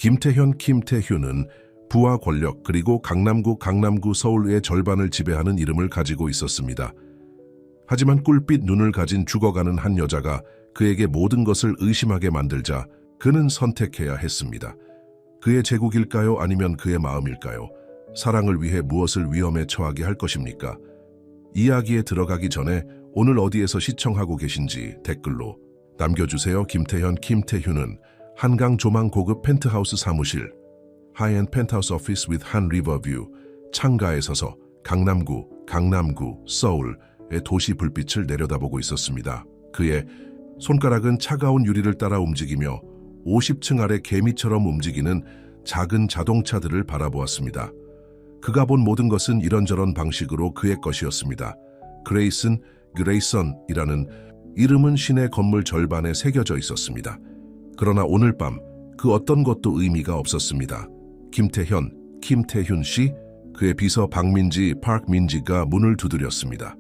김태훈은 부와 권력 그리고 강남구 서울의 절반을 지배하는 이름을 가지고 있었습니다. 하지만 꿀빛 눈을 가진 죽어가는 한 여자가 그에게 모든 것을 의심하게 만들자 그는 선택해야 했습니다. 그의 제국일까요? 아니면 그의 마음일까요? 사랑을 위해 무엇을 위험에 처하게 할 것입니까? 이야기에 들어가기 전에 오늘 어디에서 시청하고 계신지 댓글로 남겨주세요. 김태훈은 한강 조망 고급 펜트하우스 사무실, 하이엔드 펜트하우스 오피스 with 한 리버뷰, 창가에 서서 강남구, 서울의 도시 불빛을 내려다보고 있었습니다. 그의 손가락은 차가운 유리를 따라 움직이며 50층 아래 개미처럼 움직이는 작은 자동차들을 바라보았습니다. 그가 본 모든 것은 이런저런 방식으로 그의 것이었습니다. 그레이선이라는 이름은 시내 건물 절반에 새겨져 있었습니다. 그러나 오늘 밤 그 어떤 것도 의미가 없었습니다. 김태훈 씨, 그의 비서 박민지가 문을 두드렸습니다.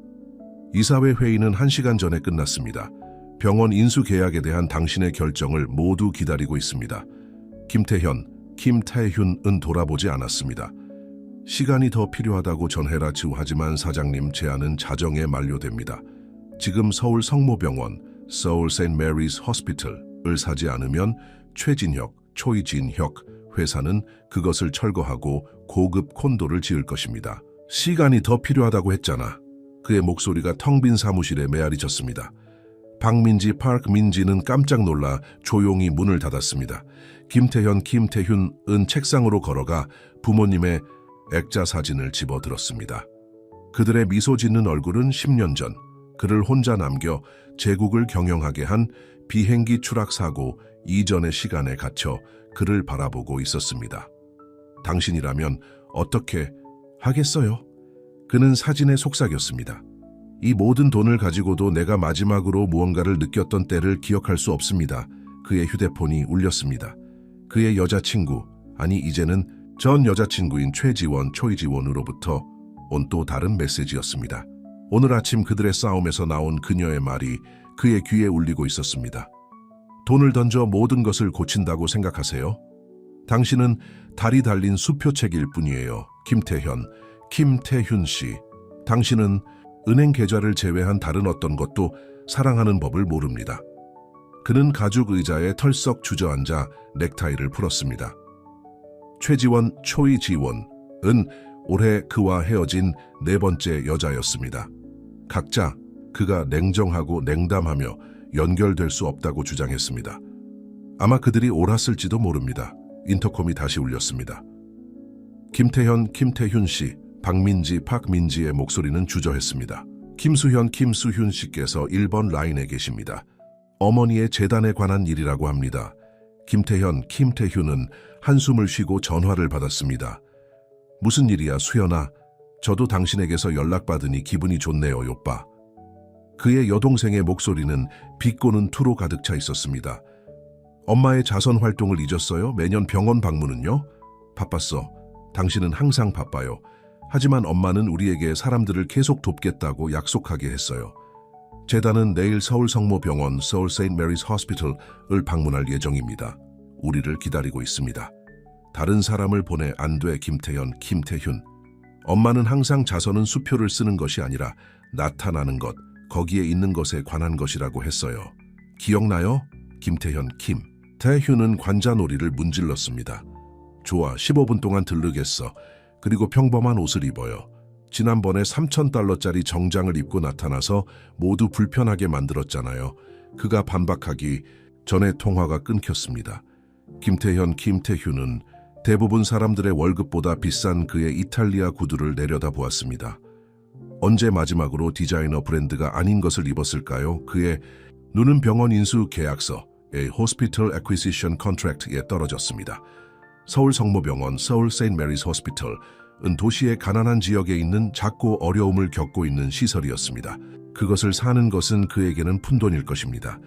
이사회 회의는 1시간 전에 끝났습니다. 병원 인수 계약에 대한 당신의 결정을 모두 기다리고 있습니다. 김태훈은 돌아보지 않았습니다. 시간이 더 필요하다고 전해라. 하지만 사장님 제안은 자정에 만료됩니다. 지금 서울 성모병원, 서울 세인트 메리스 호스피털을 사지 않으면 초이진혁 회사는 그것을 철거하고 고급 콘도를 지을 것입니다. 시간이 더 필요하다고 했잖아. 그의 목소리가 텅 빈 사무실에 메아리쳤습니다. 박민지는 깜짝 놀라 조용히 문을 닫았습니다. 김태훈은 책상으로 걸어가 부모님의 액자 사진을 집어들었습니다. 그들의 미소 짓는 얼굴은 10년 전 그를 혼자 남겨 제국을 경영하게 한 비행기 추락 사고 이전의 시간에 갇혀 그를 바라보고 있었습니다. 당신이라면 어떻게 하겠어요? 그는 사진에 속삭였습니다. 이 모든 돈을 가지고도 내가 마지막으로 무언가를 느꼈던 때를 기억할 수 없습니다. 그의 휴대폰이 울렸습니다. 그의 여자친구, 아니 이제는 전 여자친구인 초이지원으로부터 온 또 다른 메시지였습니다. 오늘 아침 그들의 싸움에서 나온 그녀의 말이 그의 귀에 울리고 있었습니다. 돈을 던져 모든 것을 고친다고 생각하세요? 당신은 달이 달린 수표책일 뿐이에요. 김태훈 씨. 당신은 은행 계좌를 제외한 다른 어떤 것도 사랑하는 법을 모릅니다. 그는 가죽 의자에 털썩 주저앉아 넥타이를 풀었습니다. 초이지원은 올해 그와 헤어진 4번째 여자였습니다. 각자 그가 냉정하고 냉담하며 연결될 수 없다고 주장했습니다. 아마 그들이 옳았을지도 모릅니다. 인터콤이 다시 울렸습니다. 김태훈 씨, 박민지의 목소리는 주저했습니다. 김수현 씨께서 1번 라인에 계십니다. 어머니의 재단에 관한 일이라고 합니다. 김태훈은 한숨을 쉬고 전화를 받았습니다. 무슨 일이야, 수현아? 저도 당신에게서 연락받으니 기분이 좋네요, 요빠. 그의 여동생의 목소리는 비꼬는 투로 가득 차 있었습니다. 엄마의 자선 활동을 잊었어요? 매년 병원 방문은요? 바빴어. 당신은 항상 바빠요. 하지만 엄마는 우리에게 사람들을 계속 돕겠다고 약속하게 했어요. 재단은 내일 서울 성모병원, 서울 세인트 메리스 호스피털을 방문할 예정입니다. 우리를 기다리고 있습니다. 다른 사람을 보내 안 돼, 김태훈. 엄마는 항상 자선은 수표를 쓰는 것이 아니라 나타나는 것, 거기에 있는 것에 관한 것이라고 했어요. 기억나요? 김태훈은 관자놀이를 문질렀습니다. 좋아, 15분 동안 들르겠어. 그리고 평범한 옷을 입어요. 지난번에 $3,000짜리 정장을 입고 나타나서 모두 불편하게 만들었잖아요. 그가 반박하기 전에 통화가 끊겼습니다. 김태훈은 대부분 사람들의 월급보다 비싼 그의 이탈리아 구두를 내려다보았습니다. 언제 마지막으로 디자이너 브랜드가 아닌 것을 입었을까요? 그의 눈은 병원 인수 계약서의 Hospital Acquisition Contract에 떨어졌습니다. 서울 성모병원, 서울 세인트 메리스 호스피털은 도시의 가난한 지역에 있는 작고 어려움을 겪고 있는 시설이었습니다. 그것을 사는 것은 그에게는 푼돈일 것입니다.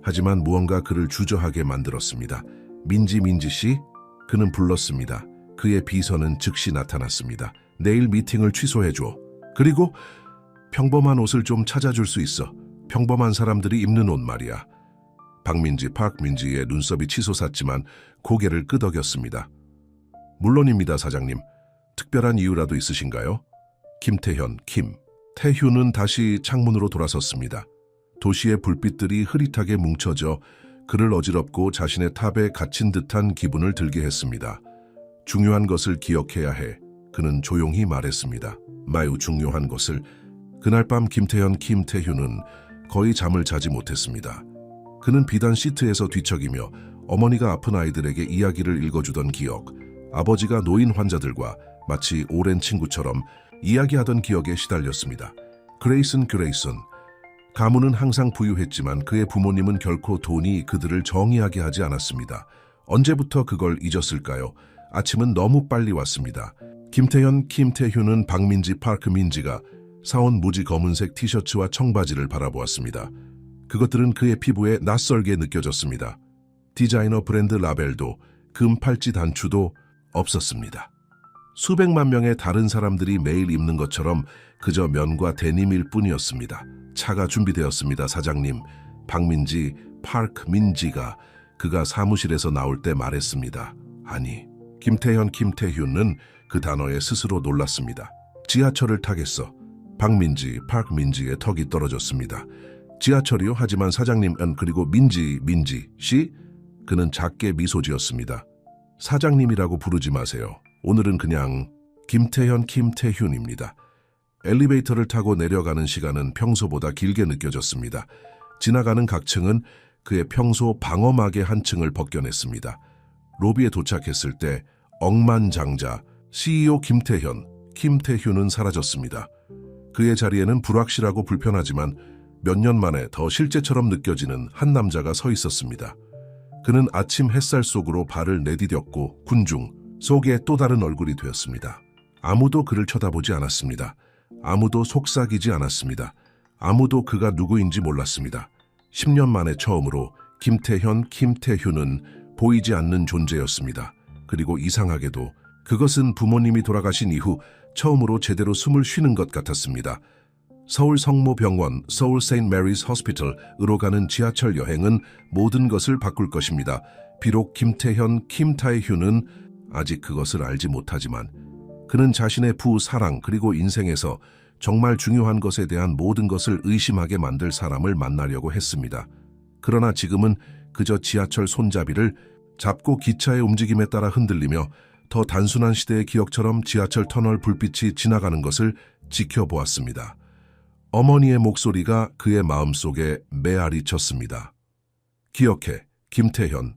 하지만 무언가 그를 주저하게 만들었습니다. 민지 씨? 그는 불렀습니다. 그의 비서는 즉시 나타났습니다. 내일 미팅을 취소해줘. 그리고 평범한 옷을 좀 찾아줄 수 있어. 평범한 사람들이 입는 옷 말이야. 박민지, 박민지의 눈썹이 치솟았지만 고개를 끄덕였습니다. 물론입니다, 사장님. 특별한 이유라도 있으신가요? 김태현, 김태휴는 다시 창문으로 돌아섰습니다. 도시의 불빛들이 흐릿하게 뭉쳐져 그를 어지럽고 자신의 탑에 갇힌 듯한 기분을 들게 했습니다. 중요한 것을 기억해야 해. 그는 조용히 말했습니다. 매우 중요한 것을. 그날 밤 김태휴는 거의 잠을 자지 못했습니다. 그는 비단 시트에서 뒤척이며 어머니가 아픈 아이들에게 이야기를 읽어주던 기억, 아버지가 노인 환자들과 마치 오랜 친구처럼 이야기하던 기억에 시달렸습니다. 그레이슨. 가문은 항상 부유했지만 그의 부모님은 결코 돈이 그들을 정의하게 하지 않았습니다. 언제부터 그걸 잊었을까요? 아침은 너무 빨리 왔습니다. 김태휴는 박민지, 민지가 사온 무지 검은색 티셔츠와 청바지를 바라보았습니다. 그것들은 그의 피부에 낯설게 느껴졌습니다. 디자이너 브랜드 라벨도 금 팔찌 단추도 없었습니다. 수백만 명의 다른 사람들이 매일 입는 것처럼 그저 면과 데님일 뿐이었습니다. 차가 준비되었습니다, 사장님. 박민지, 민지가 그가 사무실에서 나올 때 말했습니다. 아니, 김태휴는 그 단어에 스스로 놀랐습니다. 지하철을 타겠어. 민지의 턱이 떨어졌습니다. 지하철이요? 하지만 사장님은 그리고 민지 씨? 그는 작게 미소 지었습니다. 사장님이라고 부르지 마세요. 오늘은 그냥 김태휴입니다. 엘리베이터를 타고 내려가는 시간은 평소보다 길게 느껴졌습니다. 지나가는 각층은 그의 평소 방어막의 한 층을 벗겨냈습니다. 로비에 도착했을 때 억만장자 CEO 김태휴는 사라졌습니다. 그의 자리에는 불확실하고 불편하지만 몇 년 만에 더 실제처럼 느껴지는 한 남자가 서 있었습니다. 그는 아침 햇살 속으로 발을 내디뎠고 군중 속에 또 다른 얼굴이 되었습니다. 아무도 그를 쳐다보지 않았습니다. 아무도 속삭이지 않았습니다. 아무도 그가 누구인지 몰랐습니다. 10년 만에 처음으로 김태휴는 보이지 않는 존재였습니다. 그리고 이상하게도 그것은 부모님이 돌아가신 이후 처음으로 제대로 숨을 쉬는 것 같았습니다. 서울 성모병원 서울 세인트 메리스 호스피털으로 가는 지하철 여행은 모든 것을 바꿀 것입니다. 비록 김태휴는 아직 그것을 알지 못하지만 그는 자신의 사랑 그리고 인생에서 정말 중요한 것에 대한 모든 것을 의심하게 만들 사람을 만나려고 했습니다. 그러나 지금은 그저 지하철 손잡이를 잡고 기차의 움직임에 따라 흔들리며 더 단순한 시대의 기억처럼 지하철 터널 불빛이 지나가는 것을 지켜보았습니다. 어머니의 목소리가 그의 마음속에 메아리 쳤습니다. 기억해, 김태현.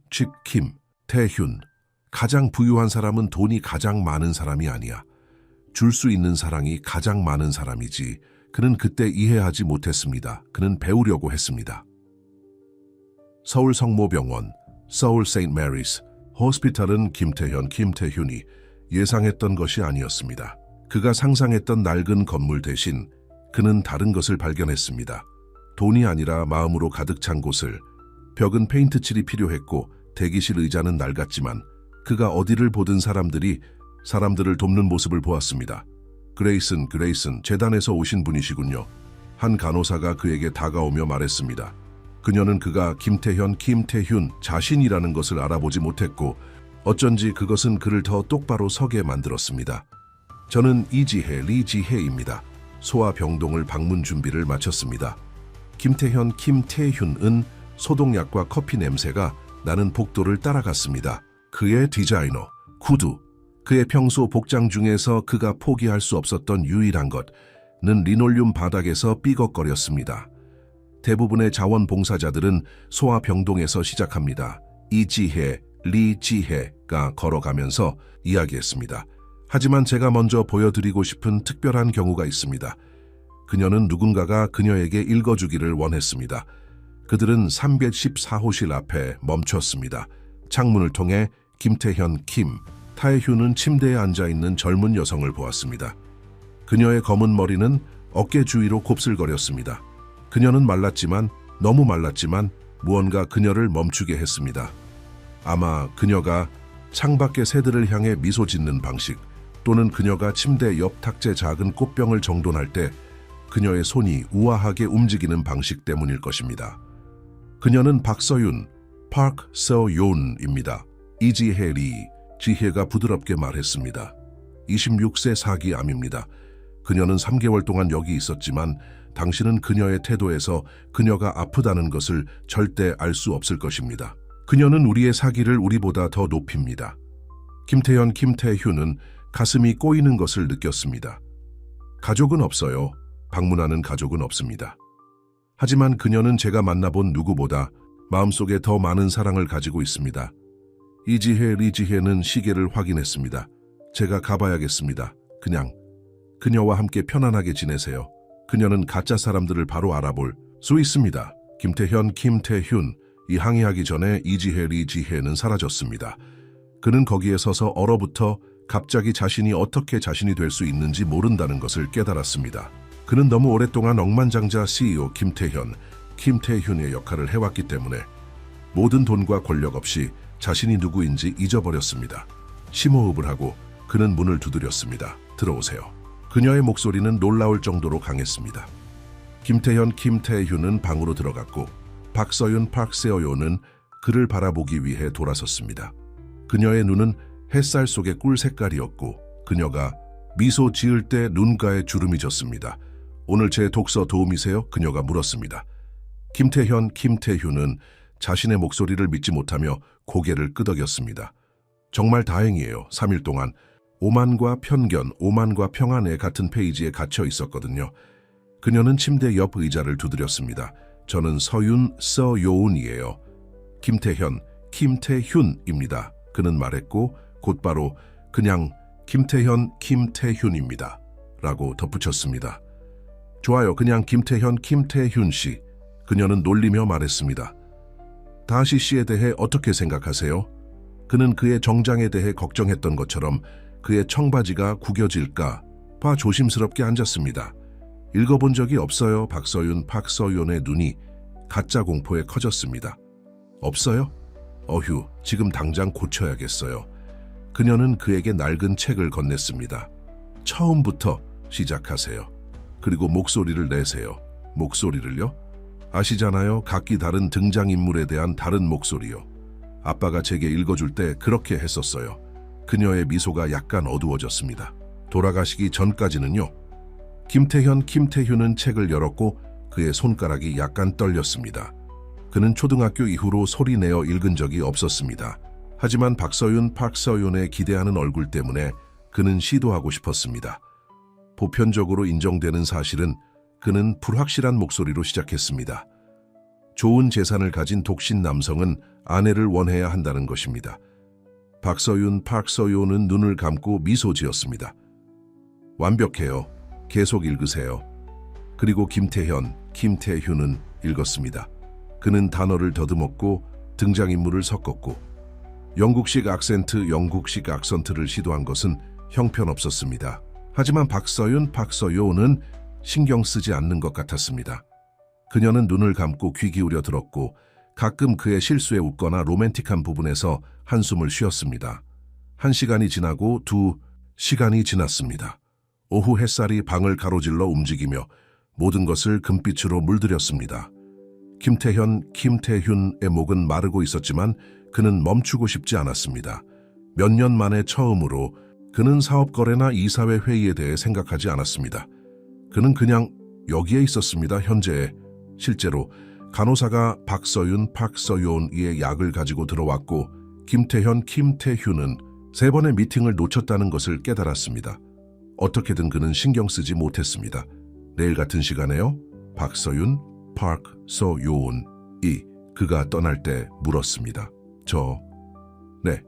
가장 부유한 사람은 돈이 가장 많은 사람이 아니야. 줄 수 있는 사랑이 가장 많은 사람이지. 그는 그때 이해하지 못했습니다. 그는 배우려고 했습니다. 서울 성모병원 서울 세인트 메리스 호스피탈은 김태훈이 예상했던 것이 아니었습니다. 그가 상상했던 낡은 건물 대신 그는 다른 것을 발견했습니다. 돈이 아니라 마음으로 가득 찬 곳을. 벽은 페인트 칠이 필요했고 대기실 의자는 낡았지만 그가 어디를 보든 사람들을 돕는 모습을 보았습니다. 그레이슨, 재단에서 오신 분이시군요. 한 간호사가 그에게 다가오며 말했습니다. 그녀는 그가 김태훈 자신이라는 것을 알아보지 못했고 어쩐지 그것은 그를 더 똑바로 서게 만들었습니다. 저는 리지혜입니다. 소아병동을 방문 준비를 마쳤습니다. 김태훈은 소독약과 커피 냄새가 나는 복도를 따라갔습니다. 그의 디자이너, 구두, 그의 평소 복장 중에서 그가 포기할 수 없었던 유일한 것은 리놀륨 바닥에서 삐걱거렸습니다. 대부분의 자원봉사자들은 소아병동에서 시작합니다. 리지혜가 걸어가면서 이야기했습니다. 하지만 제가 먼저 보여드리고 싶은 특별한 경우가 있습니다. 그녀는 누군가가 그녀에게 읽어주기를 원했습니다. 그들은 314호실 앞에 멈췄습니다. 창문을 통해 타에휴는 침대에 앉아있는 젊은 여성을 보았습니다. 그녀의 검은 머리는 어깨 주위로 곱슬거렸습니다. 그녀는 너무 말랐지만 무언가 그녀를 멈추게 했습니다. 아마 그녀가 창밖의 새들을 향해 미소 짓는 방식, 또는 그녀가 침대 옆 탁재 작은 꽃병을 정돈할 때 그녀의 손이 우아하게 움직이는 방식 때문일 것입니다. 그녀는 박서윤, 파크 서요은입니다. 이지혜 리, 지혜가 부드럽게 말했습니다. 26세 사기암입니다. 그녀는 3개월 동안 여기 있었지만 당신은 그녀의 태도에서 그녀가 아프다는 것을 절대 알 수 없을 것입니다. 그녀는 우리의 사기를 우리보다 더 높입니다. 김태현, 김태휴는 가슴이 꼬이는 것을 느꼈습니다. 가족은 없어요. 방문하는 가족은 없습니다. 하지만 그녀는 제가 만나본 누구보다 마음속에 더 많은 사랑을 가지고 있습니다. 이지혜, 리지혜는 시계를 확인했습니다. 제가 가봐야겠습니다. 그냥 그녀와 함께 편안하게 지내세요. 그녀는 가짜 사람들을 바로 알아볼 수 있습니다. 김태현, 김태훈, 이 항의하기 전에 이지혜, 리지혜는 사라졌습니다. 그는 거기에 서서 얼어붙어 갑자기 자신이 어떻게 자신이 될 수 있는지 모른다는 것을 깨달았습니다. 그는 너무 오랫동안 억만장자 CEO 김태현, 김태훈의 역할을 해왔기 때문에 모든 돈과 권력 없이 자신이 누구인지 잊어버렸습니다. 심호흡을 하고 그는 문을 두드렸습니다. 들어오세요. 그녀의 목소리는 놀라울 정도로 강했습니다. 김태현, 김태훈은 방으로 들어갔고 박서윤, 박세어요는 그를 바라보기 위해 돌아섰습니다. 그녀의 눈은 햇살 속의 꿀 색깔이었고 그녀가 미소 지을 때 눈가에 주름이 졌습니다. 오늘 제 독서 도움이세요? 그녀가 물었습니다. 김태현, 김태훈은 자신의 목소리를 믿지 못하며 고개를 끄덕였습니다. 정말 다행이에요. 3일 동안 오만과 편견, 오만과 평안의 같은 페이지에 갇혀 있었거든요. 그녀는 침대 옆 의자를 두드렸습니다. 저는 서윤, 서요은이에요. 김태현, 김태훈입니다. 그는 말했고 곧바로 그냥 김태현, 김태훈입니다. 라고 덧붙였습니다. 좋아요. 그냥 김태현, 김태훈 씨. 그녀는 놀리며 말했습니다. 다시 씨에 대해 어떻게 생각하세요? 그는 그의 정장에 대해 걱정했던 것처럼 그의 청바지가 구겨질까 봐 조심스럽게 앉았습니다. 읽어본 적이 없어요. 박서윤, 박서윤의 눈이 가짜 공포에 커졌습니다. 없어요? 어휴, 지금 당장 고쳐야겠어요. 그녀는 그에게 낡은 책을 건넸습니다. 처음부터 시작하세요. 그리고 목소리를 내세요. 목소리를요? 아시잖아요. 각기 다른 등장인물에 대한 다른 목소리요. 아빠가 제게 읽어줄 때 그렇게 했었어요. 그녀의 미소가 약간 어두워졌습니다. 돌아가시기 전까지는요. 김태현, 김태훈은 책을 열었고 그의 손가락이 약간 떨렸습니다. 그는 초등학교 이후로 소리내어 읽은 적이 없었습니다. 하지만 박서윤, 박서윤의 기대하는 얼굴 때문에 그는 시도하고 싶었습니다. 보편적으로 인정되는 사실은 그는 불확실한 목소리로 시작했습니다. 좋은 재산을 가진 독신 남성은 아내를 원해야 한다는 것입니다. 박서윤, 박서윤은 눈을 감고 미소 지었습니다. 완벽해요. 계속 읽으세요. 그리고 김태현, 김태훈은 읽었습니다. 그는 단어를 더듬었고 등장인물을 섞었고 영국식 악센트를 시도한 것은 형편없었습니다. 하지만 박서윤, 박서요는 신경 쓰지 않는 것 같았습니다. 그녀는 눈을 감고 귀 기울여 들었고 가끔 그의 실수에 웃거나 로맨틱한 부분에서 한숨을 쉬었습니다. 1시간이 지나고 2시간이 지났습니다. 오후 햇살이 방을 가로질러 움직이며 모든 것을 금빛으로 물들였습니다. 김태현, 김태훈의 목은 마르고 있었지만 그는 멈추고 싶지 않았습니다. 몇 년 만에 처음으로 그는 사업거래나 이사회 회의에 대해 생각하지 않았습니다. 그는 그냥 여기에 있었습니다. 현재에. 실제로 간호사가 박서윤, 박서윤의 약을 가지고 들어왔고 김태현, 김태훈은 3번의 미팅을 놓쳤다는 것을 깨달았습니다. 어떻게든 그는 신경 쓰지 못했습니다. 내일 같은 시간에요? 박서윤, 박서윤이 그가 떠날 때 물었습니다. 네.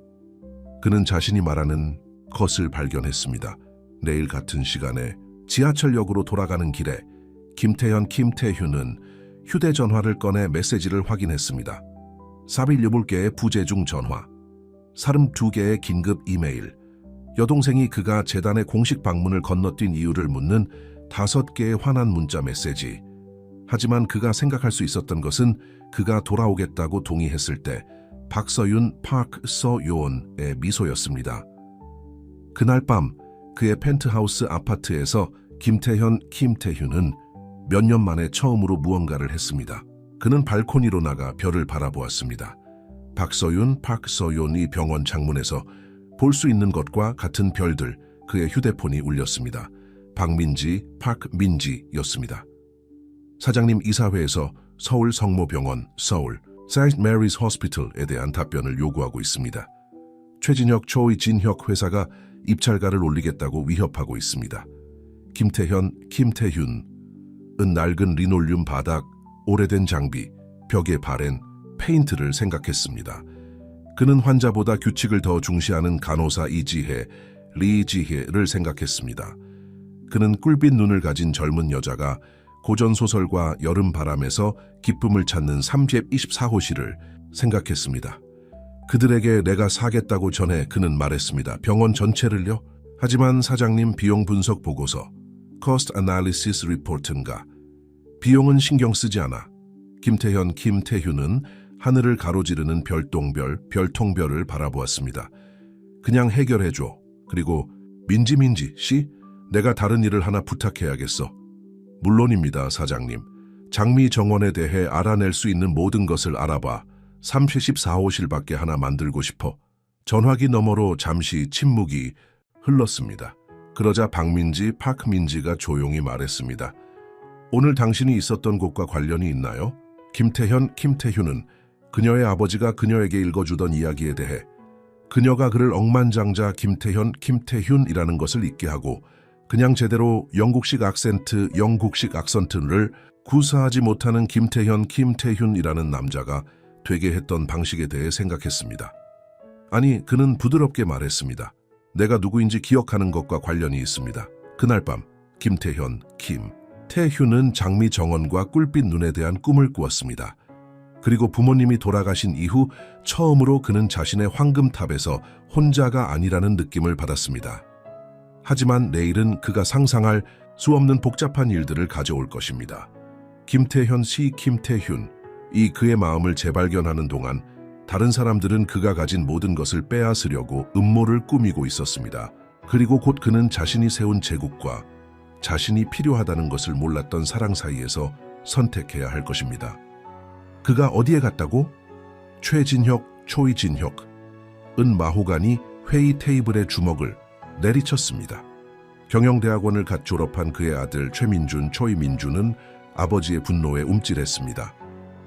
그는 자신이 말하는 것을 발견했습니다. 내일 같은 시간에 지하철역으로 돌아가는 길에 김태현, 김태훈은 휴대전화를 꺼내 메시지를 확인했습니다. 41개의 부재중 전화, 32개의 긴급 이메일, 여동생이 그가 재단의 공식 방문을 건너뛴 이유를 묻는 5개의 화난 문자 메시지. 하지만 그가 생각할 수 있었던 것은 그가 돌아오겠다고 동의했을 때 박서윤, 박서윤의 미소였습니다. 그날 밤 그의 펜트하우스 아파트에서 김태현, 김태훈은 몇 년 만에 처음으로 무언가를 했습니다. 그는 발코니로 나가 별을 바라보았습니다. 박서윤, 이 병원 창문에서 볼 수 있는 것과 같은 별들, 그의 휴대폰이 울렸습니다. 박민지, 민지였습니다. 사장님 이사회에서 서울 성모병원, 서울 St. Mary's Hospital에 대한 답변을 요구하고 있습니다. 최진혁, 초이진혁 회사가 입찰가를 올리겠다고 위협하고 있습니다. 김태현은 낡은 리놀륨 바닥, 오래된 장비, 벽에 바랜 페인트를 생각했습니다. 그는 환자보다 규칙을 더 중시하는 간호사 리지혜를 생각했습니다. 그는 꿀빛 눈을 가진 젊은 여자가 고전소설과 여름바람에서 기쁨을 찾는 324호실을 생각했습니다. 그들에게 내가 사겠다고 전해 그는 말했습니다. 병원 전체를요? 하지만 사장님 비용 분석 보고서, Cost Analysis Report인가? 비용은 신경 쓰지 않아. 김태훈은 하늘을 가로지르는 별통별을 바라보았습니다. 그냥 해결해줘. 그리고 민지 씨, 내가 다른 일을 하나 부탁해야겠어. 물론입니다, 사장님. 장미 정원에 대해 알아낼 수 있는 모든 것을 알아봐. 34호실밖에 하나 만들고 싶어. 전화기 너머로 잠시 침묵이 흘렀습니다. 그러자 박민지가 조용히 말했습니다. 오늘 당신이 있었던 곳과 관련이 있나요? 김태훈은 그녀의 아버지가 그녀에게 읽어주던 이야기에 대해 그녀가 그를 억만장자 김태훈이라는 것을 잊게 하고 그냥 제대로 영국식 악센트를 구사하지 못하는 김태훈이라는 남자가 되게 했던 방식에 대해 생각했습니다. 아니, 그는 부드럽게 말했습니다. 내가 누구인지 기억하는 것과 관련이 있습니다. 그날 밤 김태훈은 장미 정원과 꿀빛 눈에 대한 꿈을 꾸었습니다. 그리고 부모님이 돌아가신 이후 처음으로 그는 자신의 황금탑에서 혼자가 아니라는 느낌을 받았습니다. 하지만 내일은 그가 상상할 수 없는 복잡한 일들을 가져올 것입니다. 김태훈이 그의 마음을 재발견하는 동안 다른 사람들은 그가 가진 모든 것을 빼앗으려고 음모를 꾸미고 있었습니다. 그리고 곧 그는 자신이 세운 제국과 자신이 필요하다는 것을 몰랐던 사랑 사이에서 선택해야 할 것입니다. 그가 어디에 갔다고? 초이진혁은 마호가니 회의 테이블에 주먹을 내리쳤습니다. 경영대학원을 갓 졸업한 그의 아들 초이민준은 아버지의 분노에 움찔했습니다.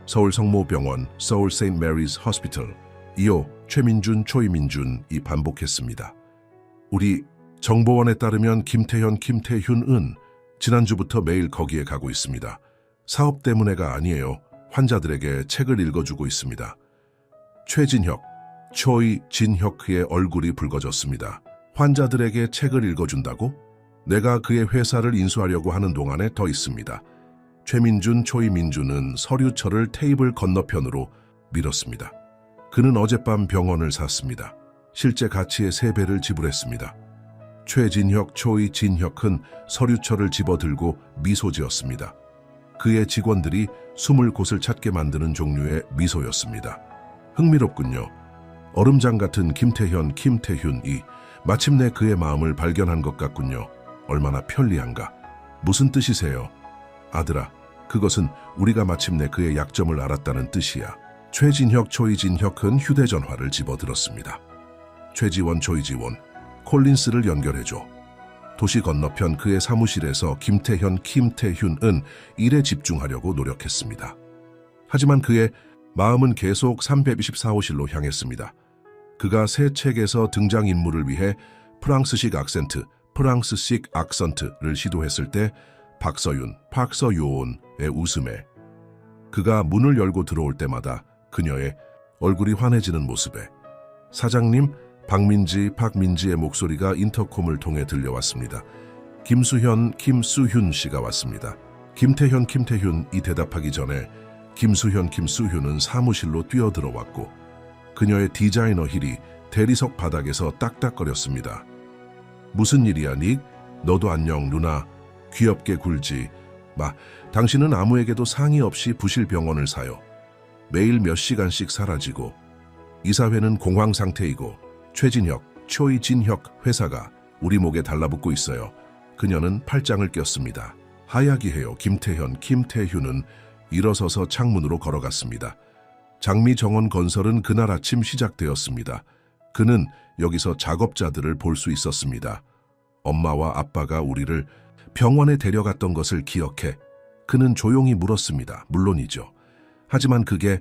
서울 성모병원, 서울 St. Mary's Hospital, 이어 초이민준이 반복했습니다. 우리 정보원에 따르면 김태훈은 지난주부터 매일 거기에 가고 있습니다. 사업 때문에가 아니에요. 환자들에게 책을 읽어주고 있습니다. 초이진혁의 얼굴이 붉어졌습니다. 환자들에게 책을 읽어준다고? 내가 그의 회사를 인수하려고 하는 동안에 더 있습니다. 초이민준은 서류철을 테이블 건너편으로 밀었습니다. 그는 어젯밤 병원을 샀습니다. 실제 가치의 3배를 지불했습니다. 초이진혁은 서류철을 집어들고 미소 지었습니다. 그의 직원들이 숨을 곳을 찾게 만드는 종류의 미소였습니다. 흥미롭군요. 얼음장 같은 김태훈이 마침내 그의 마음을 발견한 것 같군요. 얼마나 편리한가. 무슨 뜻이세요? 아들아, 그것은 우리가 마침내 그의 약점을 알았다는 뜻이야. 초이진혁은 휴대전화를 집어들었습니다. 조이지원, 콜린스를 연결해줘. 도시 건너편 그의 사무실에서 김태훈은 일에 집중하려고 노력했습니다. 하지만 그의 마음은 계속 324호실로 향했습니다. 그가 새 책에서 등장인물을 위해 프랑스식 악센트를 시도했을 때 박서윤의 웃음에 그가 문을 열고 들어올 때마다 그녀의 얼굴이 환해지는 모습에 사장님, 박민지의 목소리가 인터콤을 통해 들려왔습니다. 김수훈 씨가 왔습니다. 김태훈이 대답하기 전에 김수훈은 사무실로 뛰어들어왔고 그녀의 디자이너 힐이 대리석 바닥에서 딱딱거렸습니다. 무슨 일이야, 닉? 너도 안녕, 누나. 귀엽게 굴지 마. 당신은 아무에게도 상의 없이 부실 병원을 사요. 매일 몇 시간씩 사라지고 이사회는 공황 상태이고 초이진혁 회사가 우리 목에 달라붙고 있어요. 그녀는 팔짱을 꼈습니다. 하야기해요. 김태훈은 일어서서 창문으로 걸어갔습니다. 장미정원 건설은 그날 아침 시작되었습니다. 그는 여기서 작업자들을 볼 수 있었습니다. 엄마와 아빠가 우리를 병원에 데려갔던 것을 기억해. 그는 조용히 물었습니다. 물론이죠. 하지만 그게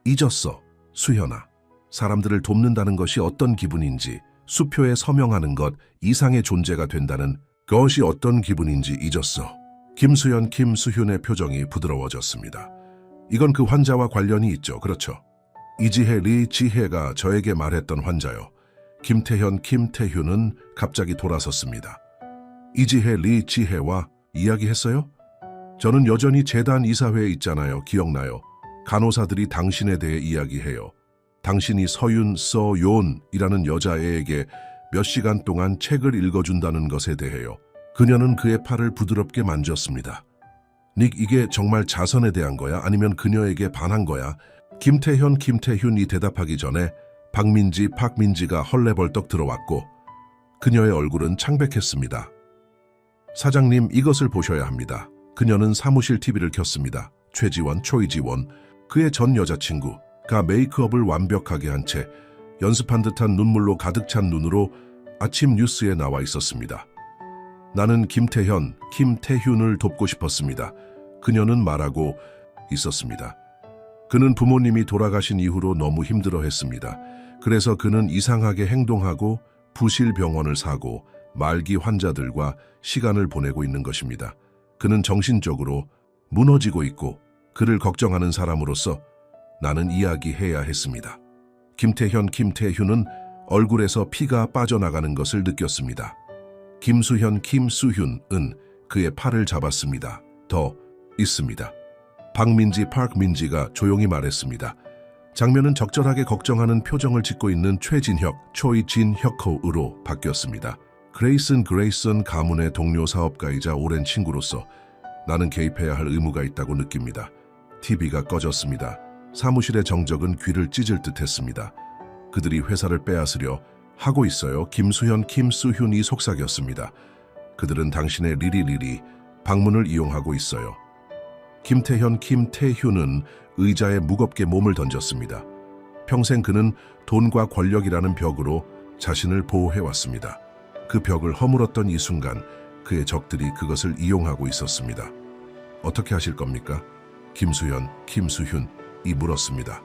잊었어. 수현아. 사람들을 돕는다는 것이 어떤 기분인지, 수표에 서명하는 것 이상의 존재가 된다는 그것이 어떤 기분인지 잊었어. 김수현, 김수훈의 표정이 부드러워졌습니다. 이건 그 환자와 관련이 있죠. 그렇죠. 이지혜, 리지혜가 저에게 말했던 환자요. 김태현, 김태훈은 갑자기 돌아섰습니다. 이지혜, 리지혜와 이야기했어요? 저는 여전히 재단 이사회에 있잖아요. 기억나요? 간호사들이 당신에 대해 이야기해요. 당신이 서윤, 서윤이라는 여자애에게 몇 시간 동안 책을 읽어준다는 것에 대해요. 그녀는 그의 팔을 부드럽게 만졌습니다. 닉, 이게 정말 자선에 대한 거야? 아니면 그녀에게 반한 거야? 김태현, 김태훈이 대답하기 전에 박민지, 박민지가 헐레벌떡 들어왔고 그녀의 얼굴은 창백했습니다. 사장님, 이것을 보셔야 합니다. 그녀는 사무실 TV를 켰습니다. 최지원, 초이지원, 그의 전 여자친구가 메이크업을 완벽하게 한 채 연습한 듯한 눈물로 가득 찬 눈으로 아침 뉴스에 나와 있었습니다. 나는 김태현, 김태훈을 돕고 싶었습니다. 그녀는 말하고 있었습니다. 그는 부모님이 돌아가신 이후로 너무 힘들어했습니다. 그래서 그는 이상하게 행동하고 부실병원을 사고 말기 환자들과 시간을 보내고 있는 것입니다. 그는 정신적으로 무너지고 있고 그를 걱정하는 사람으로서 나는 이야기해야 했습니다. 김태현, 김태훈은 얼굴에서 피가 빠져나가는 것을 느꼈습니다. 김수현, 김수훈은 그의 팔을 잡았습니다. 더 있습니다. 박민지, 박민지가 조용히 말했습니다. 장면은 적절하게 걱정하는 표정을 짓고 있는 최진혁, 초이진혁으로 바뀌었습니다. 그레이슨 가문의 동료 사업가이자 오랜 친구로서 나는 개입해야 할 의무가 있다고 느낍니다. TV가 꺼졌습니다. 사무실의 정적은 귀를 찢을 듯 했습니다. 그들이 회사를 빼앗으려 하고 있어요. 김수현, 김수훈이 속삭였습니다. 그들은 당신의 리리 방문을 이용하고 있어요. 김태현, 김태훈은 의자에 무겁게 몸을 던졌습니다. 평생 그는 돈과 권력이라는 벽으로 자신을 보호해왔습니다. 그 벽을 허물었던 이 순간 그의 적들이 그것을 이용하고 있었습니다. 어떻게 하실 겁니까? 김수현, 김수훈이 물었습니다.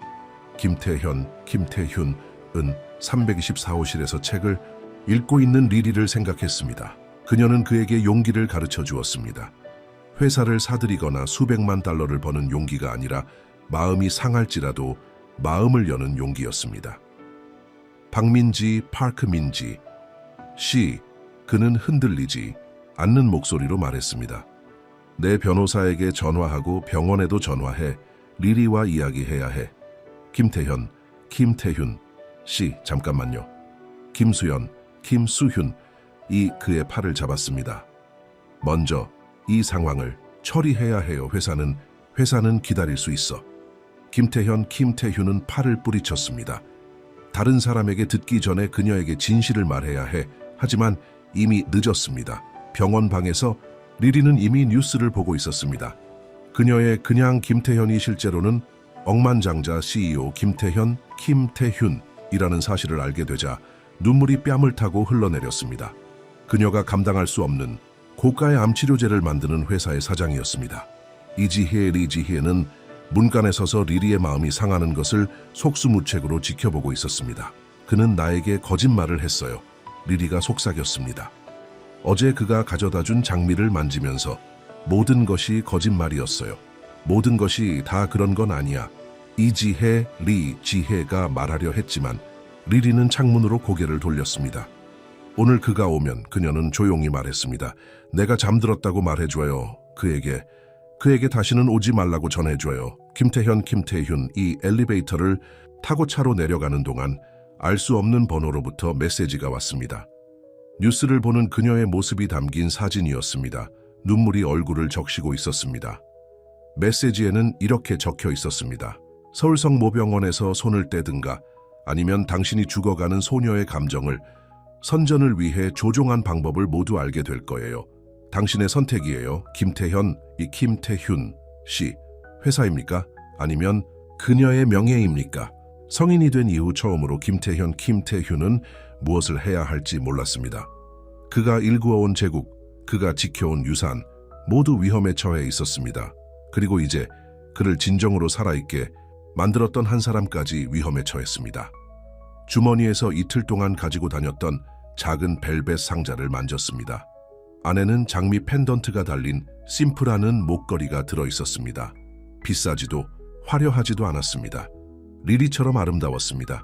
김태현, 김태훈은 324호실에서 책을 읽고 있는 리리를 생각했습니다. 그녀는 그에게 용기를 가르쳐 주었습니다. 회사를 사들이거나 수백만 달러를 버는 용기가 아니라 마음이 상할지라도 마음을 여는 용기였습니다. 박민지, 파크민지 씨, 그는 흔들리지 않는 목소리로 말했습니다. 내 변호사에게 전화하고 병원에도 전화해. 리리와 이야기해야 해. 김태현, 김태훈 씨, 잠깐만요. 김수현, 김수훈이 그의 팔을 잡았습니다. 먼저 이 상황을 처리해야 해요. 회사는 기다릴 수 있어. 김태현, 김태훈은 팔을 뿌리쳤습니다. 다른 사람에게 듣기 전에 그녀에게 진실을 말해야 해. 하지만 이미 늦었습니다. 병원 방에서 리리는 이미 뉴스를 보고 있었습니다. 그녀의 그냥 김태현이 실제로는 억만장자 CEO 김태현, 김태훈이라는 사실을 알게 되자 눈물이 뺨을 타고 흘러내렸습니다. 그녀가 감당할 수 없는 고가의 암치료제를 만드는 회사의 사장이었습니다. 이지혜, 리지혜는 문간에 서서 리리의 마음이 상하는 것을 속수무책으로 지켜보고 있었습니다. 그는 나에게 거짓말을 했어요. 리리가 속삭였습니다. 어제 그가 가져다 준 장미를 만지면서 모든 것이 거짓말이었어요. 모든 것이 다 그런 건 아니야. 이지혜, 리지혜가 말하려 했지만 리리는 창문으로 고개를 돌렸습니다. 오늘 그가 오면 그녀는 조용히 말했습니다. 내가 잠들었다고 말해줘요. 그에게 다시는 오지 말라고 전해줘요. 김태현, 김태훈 이 엘리베이터를 타고 차로 내려가는 동안 알 수 없는 번호로부터 메시지가 왔습니다. 뉴스를 보는 그녀의 모습이 담긴 사진이었습니다. 눈물이 얼굴을 적시고 있었습니다. 메시지에는 이렇게 적혀 있었습니다. 서울성 모병원에서 손을 떼든가 아니면 당신이 죽어가는 소녀의 감정을 선전을 위해 조종한 방법을 모두 알게 될 거예요. 당신의 선택이에요. 김태현, 김태훈 씨. 회사입니까? 아니면 그녀의 명예입니까? 성인이 된 이후 처음으로 김태훈은 무엇을 해야 할지 몰랐습니다. 그가 일구어온 제국, 그가 지켜온 유산, 모두 위험에 처해 있었습니다. 그리고 이제 그를 진정으로 살아있게 만들었던 한 사람까지 위험에 처했습니다. 주머니에서 이틀 동안 가지고 다녔던 작은 벨벳 상자를 만졌습니다. 안에는 장미 펜던트가 달린 심플하는 목걸이가 들어있었습니다. 비싸지도 화려하지도 않았습니다. 리리처럼 아름다웠습니다.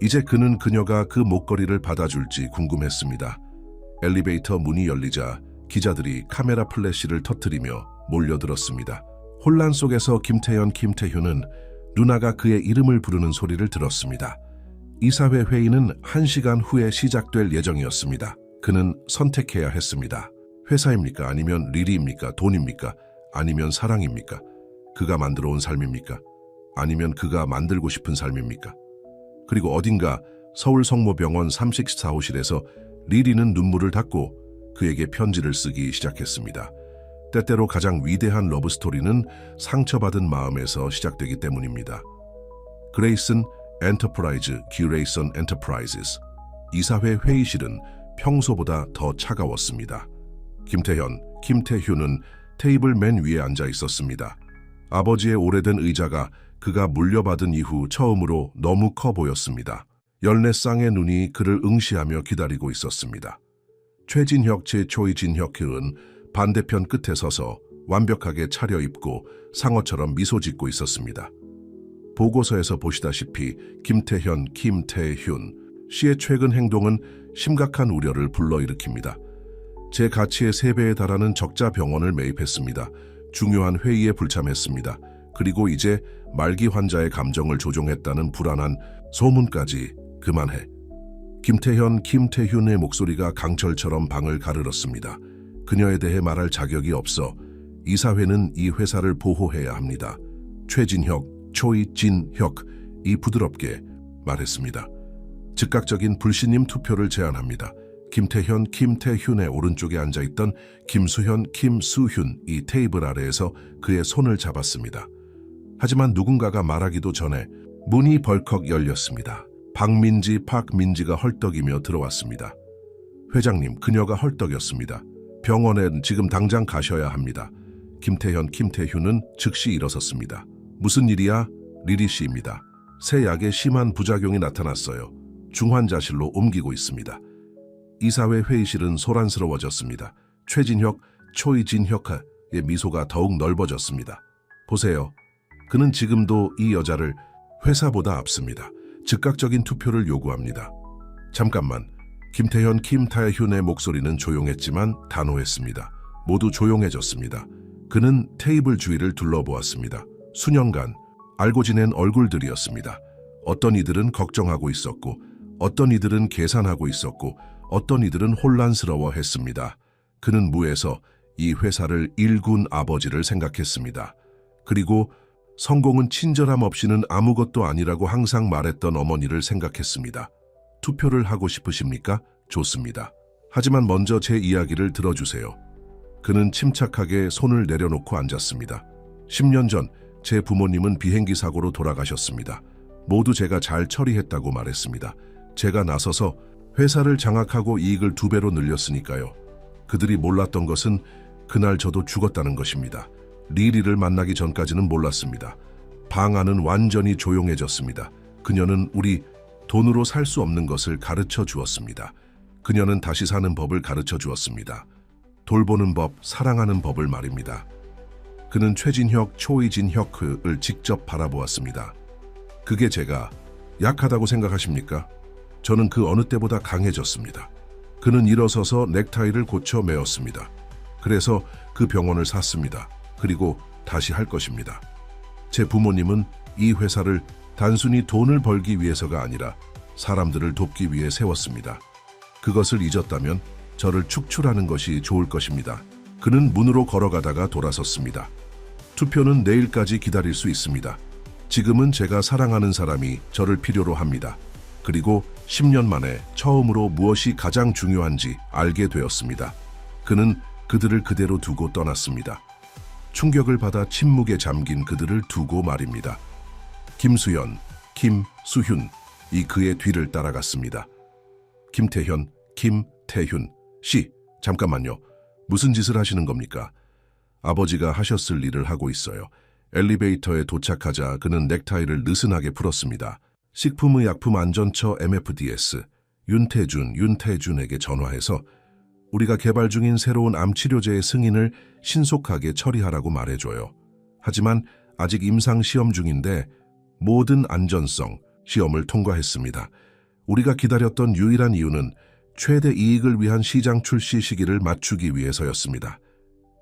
이제 그는 그녀가 그 목걸이를 받아줄지 궁금했습니다. 엘리베이터 문이 열리자 기자들이 카메라 플래시를 터뜨리며 몰려들었습니다. 혼란 속에서 김태훈은 누나가 그의 이름을 부르는 소리를 들었습니다. 이사회 회의는 1시간 후에 시작될 예정이었습니다. 그는 선택해야 했습니다. 회사입니까? 아니면 리리입니까? 돈입니까? 아니면 사랑입니까? 그가 만들어 온 삶입니까? 아니면 그가 만들고 싶은 삶입니까? 그리고 어딘가 서울 성모병원 3식사호실에서 리리는 눈물을 닦고 그에게 편지를 쓰기 시작했습니다. 때때로 가장 위대한 러브스토리는 상처받은 마음에서 시작되기 때문입니다. 그레이슨 엔터프라이즈 큐레이션 엔터프라이즈스 이사회 회의실은 평소보다 더 차가웠습니다. 김태훈은 테이블 맨 위에 앉아 있었습니다. 아버지의 오래된 의자가 그가 물려받은 이후 처음으로 너무 커 보였습니다. 14쌍의 눈이 그를 응시하며 기다리고 있었습니다. 최진혁 초이진혁은 반대편 끝에 서서 완벽하게 차려입고 상어처럼 미소 짓고 있었습니다. 보고서에서 보시다시피 김태훈 씨의 최근 행동은 심각한 우려를 불러일으킵니다. 제 가치의 3배에 달하는 적자 병원을 매입했습니다. 중요한 회의에 불참했습니다. 그리고 이제 말기 환자의 감정을 조종했다는 불안한 소문까지 그만해. 김태훈의 목소리가 강철처럼 방을 가르렀습니다. 그녀에 대해 말할 자격이 없어 이사회는 이 회사를 보호해야 합니다. 초이진혁이 부드럽게 말했습니다. 즉각적인 불신임 투표를 제안합니다. 김태훈의 오른쪽에 앉아있던 김수훈이 테이블 아래에서 그의 손을 잡았습니다. 하지만 누군가가 말하기도 전에 문이 벌컥 열렸습니다. 박민지가 헐떡이며 들어왔습니다. 회장님, 그녀가 헐떡였습니다. 병원엔 지금 당장 가셔야 합니다. 김태훈은 즉시 일어섰습니다. 무슨 일이야? 리리 씨입니다. 새 약에 심한 부작용이 나타났어요. 중환자실로 옮기고 있습니다. 이사회 회의실은 소란스러워졌습니다. 초이진혁의 미소가 더욱 넓어졌습니다. 보세요. 그는 지금도 이 여자를 회사보다 앞섭니다. 즉각적인 투표를 요구합니다. 잠깐만. 김태훈의 목소리는 조용했지만 단호했습니다. 모두 조용해졌습니다. 그는 테이블 주위를 둘러보았습니다. 수년간 알고 지낸 얼굴들이었습니다. 어떤 이들은 걱정하고 있었고, 어떤 이들은 계산하고 있었고, 어떤 이들은 혼란스러워했습니다. 그는 무에서 이 회사를 일군 아버지를 생각했습니다. 그리고 성공은 친절함 없이는 아무것도 아니라고 항상 말했던 어머니를 생각했습니다. 투표를 하고 싶으십니까? 좋습니다. 하지만 먼저 제 이야기를 들어주세요. 그는 침착하게 손을 내려놓고 앉았습니다. 10년 전 제 부모님은 비행기 사고로 돌아가셨습니다. 모두 제가 잘 처리했다고 말했습니다. 제가 나서서 회사를 장악하고 이익을 2배로 늘렸으니까요. 그들이 몰랐던 것은 그날 저도 죽었다는 것입니다. 리리를 만나기 전까지는 몰랐습니다. 방 안은 완전히 조용해졌습니다. 그녀는 우리 돈으로 살 수 없는 것을 가르쳐 주었습니다. 그녀는 다시 사는 법을 가르쳐 주었습니다. 돌보는 법, 사랑하는 법을 말입니다. 그는 초이진혁을 직접 바라보았습니다. 그게 제가 약하다고 생각하십니까? 저는 그 어느 때보다 강해졌습니다. 그는 일어서서 넥타이를 고쳐 매었습니다. 그래서 그 병원을 샀습니다. 그리고 다시 할 것입니다. 제 부모님은 이 회사를 단순히 돈을 벌기 위해서가 아니라 사람들을 돕기 위해 세웠습니다. 그것을 잊었다면 저를 축출하는 것이 좋을 것입니다. 그는 문으로 걸어가다가 돌아섰습니다. 투표는 내일까지 기다릴 수 있습니다. 지금은 제가 사랑하는 사람이 저를 필요로 합니다. 그리고 10년 만에 처음으로 무엇이 가장 중요한지 알게 되었습니다. 그는 그들을 그대로 두고 떠났습니다. 충격을 받아 침묵에 잠긴 그들을 두고 말입니다. 김수현, 김수훈이 그의 뒤를 따라갔습니다. 김태현, 김태훈 씨, 잠깐만요. 무슨 짓을 하시는 겁니까? 아버지가 하셨을 일을 하고 있어요. 엘리베이터에 도착하자 그는 넥타이를 느슨하게 풀었습니다. 식품의약품안전처 MFDS 윤태준에게 전화해서 우리가 개발 중인 새로운 암 치료제의 승인을 신속하게 처리하라고 말해줘요. 하지만 아직 임상시험 중인데 모든 안전성 시험을 통과했습니다. 우리가 기다렸던 유일한 이유는 최대 이익을 위한 시장 출시 시기를 맞추기 위해서였습니다.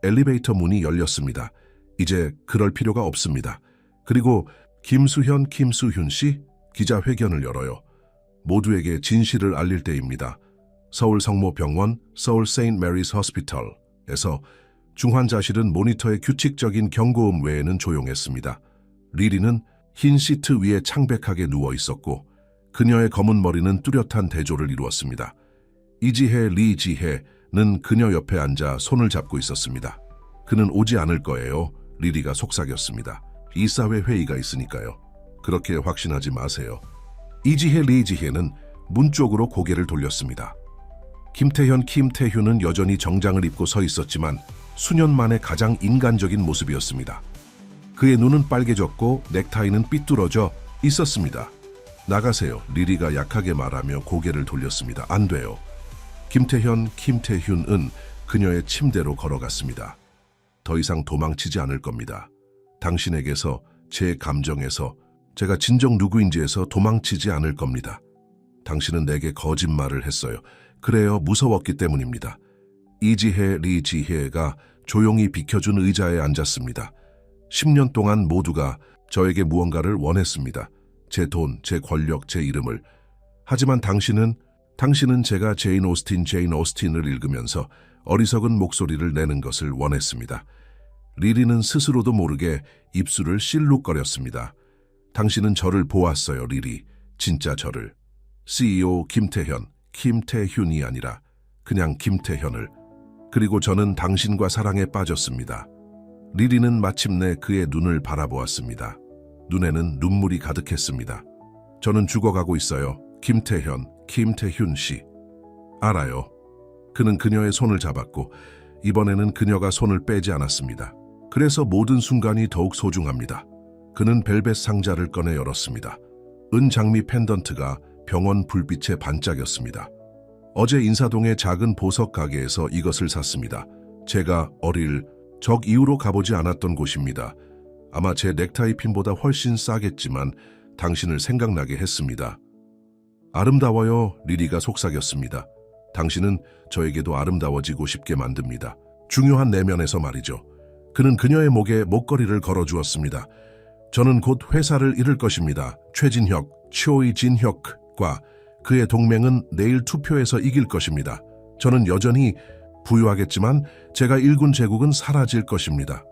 엘리베이터 문이 열렸습니다. 이제 그럴 필요가 없습니다. 그리고 김수현 씨 기자회견을 열어요. 모두에게 진실을 알릴 때입니다. 서울 성모병원 서울 세인트 메리스 호스피털에서 중환자실은 모니터의 규칙적인 경고음 외에는 조용했습니다. 리리는 흰 시트 위에 창백하게 누워 있었고 그녀의 검은 머리는 뚜렷한 대조를 이루었습니다. 이지혜, 리지혜는 그녀 옆에 앉아 손을 잡고 있었습니다. 그는 오지 않을 거예요. 리리가 속삭였습니다. 이사회 회의가 있으니까요. 그렇게 확신하지 마세요. 이지혜, 리지혜는 문 쪽으로 고개를 돌렸습니다. 김태훈은 여전히 정장을 입고 서 있었지만 수년 만에 가장 인간적인 모습이었습니다. 그의 눈은 빨개졌고 넥타이는 삐뚤어져 있었습니다. 나가세요. 리리가 약하게 말하며 고개를 돌렸습니다. 안 돼요. 김태훈은 그녀의 침대로 걸어갔습니다. 더 이상 도망치지 않을 겁니다. 당신에게서, 제 감정에서, 제가 진정 누구인지에서 도망치지 않을 겁니다. 당신은 내게 거짓말을 했어요. 그래요, 무서웠기 때문입니다. 이지혜, 리지혜가 조용히 비켜준 의자에 앉았습니다. 10년 동안 모두가 저에게 무언가를 원했습니다. 제 돈, 제 권력, 제 이름을. 하지만 당신은 제가 제인 오스틴을 읽으면서 어리석은 목소리를 내는 것을 원했습니다. 리리는 스스로도 모르게 입술을 실룩거렸습니다. 당신은 저를 보았어요, 리리. 진짜 저를. CEO 김태훈이 아니라 그냥 김태현을. 그리고 저는 당신과 사랑에 빠졌습니다. 리리는 마침내 그의 눈을 바라보았습니다. 눈에는 눈물이 가득했습니다. 저는 죽어가고 있어요. 김태훈 씨. 알아요. 그는 그녀의 손을 잡았고 이번에는 그녀가 손을 빼지 않았습니다. 그래서 모든 순간이 더욱 소중합니다. 그는 벨벳 상자를 꺼내 열었습니다. 은장미 펜던트가 병원 불빛에 반짝였습니다. 어제 인사동의 작은 보석 가게에서 이것을 샀습니다. 제가 어릴 적 이후로 가보지 않았던 곳입니다. 아마 제 넥타이 핀보다 훨씬 싸겠지만 당신을 생각나게 했습니다. 아름다워요, 리리가 속삭였습니다. 당신은 저에게도 아름다워지고 싶게 만듭니다. 중요한 내면에서 말이죠. 그는 그녀의 목에 목걸이를 걸어주었습니다. 저는 곧 회사를 잃을 것입니다. 최진혁과 그의 동맹은 내일 투표에서 이길 것입니다. 저는 여전히 부유하겠지만 제가 일군 제국은 사라질 것입니다.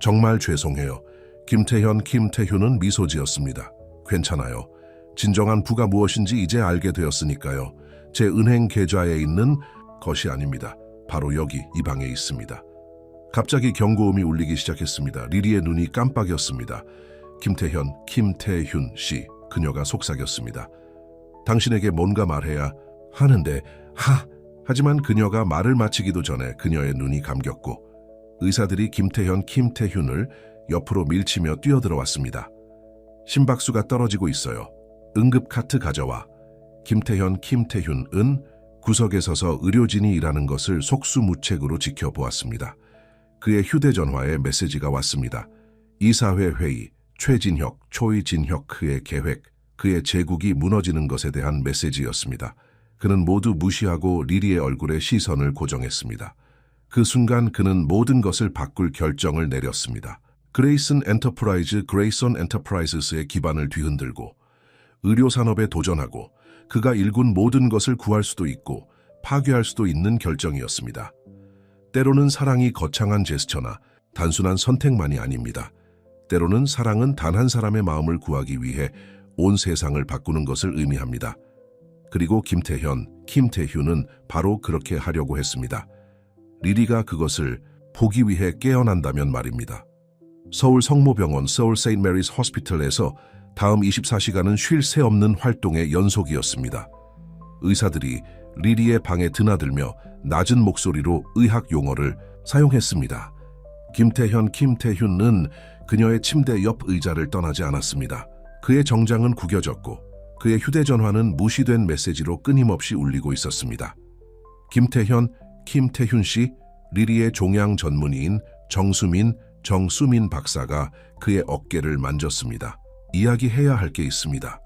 정말 죄송해요. 김태훈은 미소 지었습니다. 괜찮아요. 진정한 부가 무엇인지 이제 알게 되었으니까요. 제 은행 계좌에 있는 것이 아닙니다. 바로 여기 이 방에 있습니다. 갑자기 경고음이 울리기 시작했습니다. 리리의 눈이 깜빡였습니다. 김태훈 씨, 그녀가 속삭였습니다. 당신에게 뭔가 말해야 하는데 하지만 그녀가 말을 마치기도 전에 그녀의 눈이 감겼고 의사들이 김태훈을 옆으로 밀치며 뛰어들어왔습니다. 심박수가 떨어지고 있어요. 응급 카트 가져와. 김태훈은 구석에 서서 의료진이 일하는 것을 속수무책으로 지켜보았습니다. 그의 휴대전화에 메시지가 왔습니다. 이사회 회의, 초이진혁의 계획, 그의 제국이 무너지는 것에 대한 메시지였습니다. 그는 모두 무시하고 리리의 얼굴에 시선을 고정했습니다. 그 순간 그는 모든 것을 바꿀 결정을 내렸습니다. 그레이슨 엔터프라이즈스의 기반을 뒤흔들고 의료산업에 도전하고 그가 일군 모든 것을 구할 수도 있고 파괴할 수도 있는 결정이었습니다. 때로는 사랑이 거창한 제스처나 단순한 선택만이 아닙니다. 때로는 사랑은 단 한 사람의 마음을 구하기 위해 온 세상을 바꾸는 것을 의미합니다. 그리고 김태훈은 바로 그렇게 하려고 했습니다. 리리가 그것을 보기 위해 깨어난다면 말입니다. 서울 성모병원 서울 세인트 메리스 호스피털에서 다음 24시간은 쉴 새 없는 활동의 연속이었습니다. 의사들이 리리의 방에 드나들며 낮은 목소리로 의학 용어를 사용했습니다. 김태훈은 그녀의 침대 옆 의자를 떠나지 않았습니다. 그의 정장은 구겨졌고 그의 휴대전화는 무시된 메시지로 끊임없이 울리고 있었습니다. 김태훈 씨, 리리의 종양 전문의인 정수민 박사가 그의 어깨를 만졌습니다. 이야기해야 할 게 있습니다.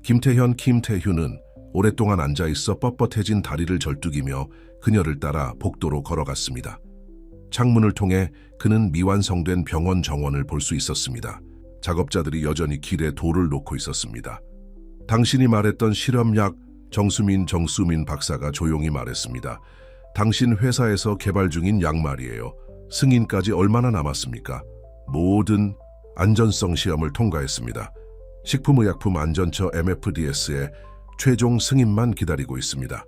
김태훈은 오랫동안 앉아있어 뻣뻣해진 다리를 절뚝이며 그녀를 따라 복도로 걸어갔습니다. 창문을 통해 그는 미완성된 병원 정원을 볼 수 있었습니다. 작업자들이 여전히 길에 돌을 놓고 있었습니다. 당신이 말했던 실험약, 정수민 박사가 조용히 말했습니다. 당신 회사에서 개발 중인 약 말이에요. 승인까지 얼마나 남았습니까? 모든 안전성 시험을 통과했습니다. 식품의약품 안전처 MFDS의 최종 승인만 기다리고 있습니다.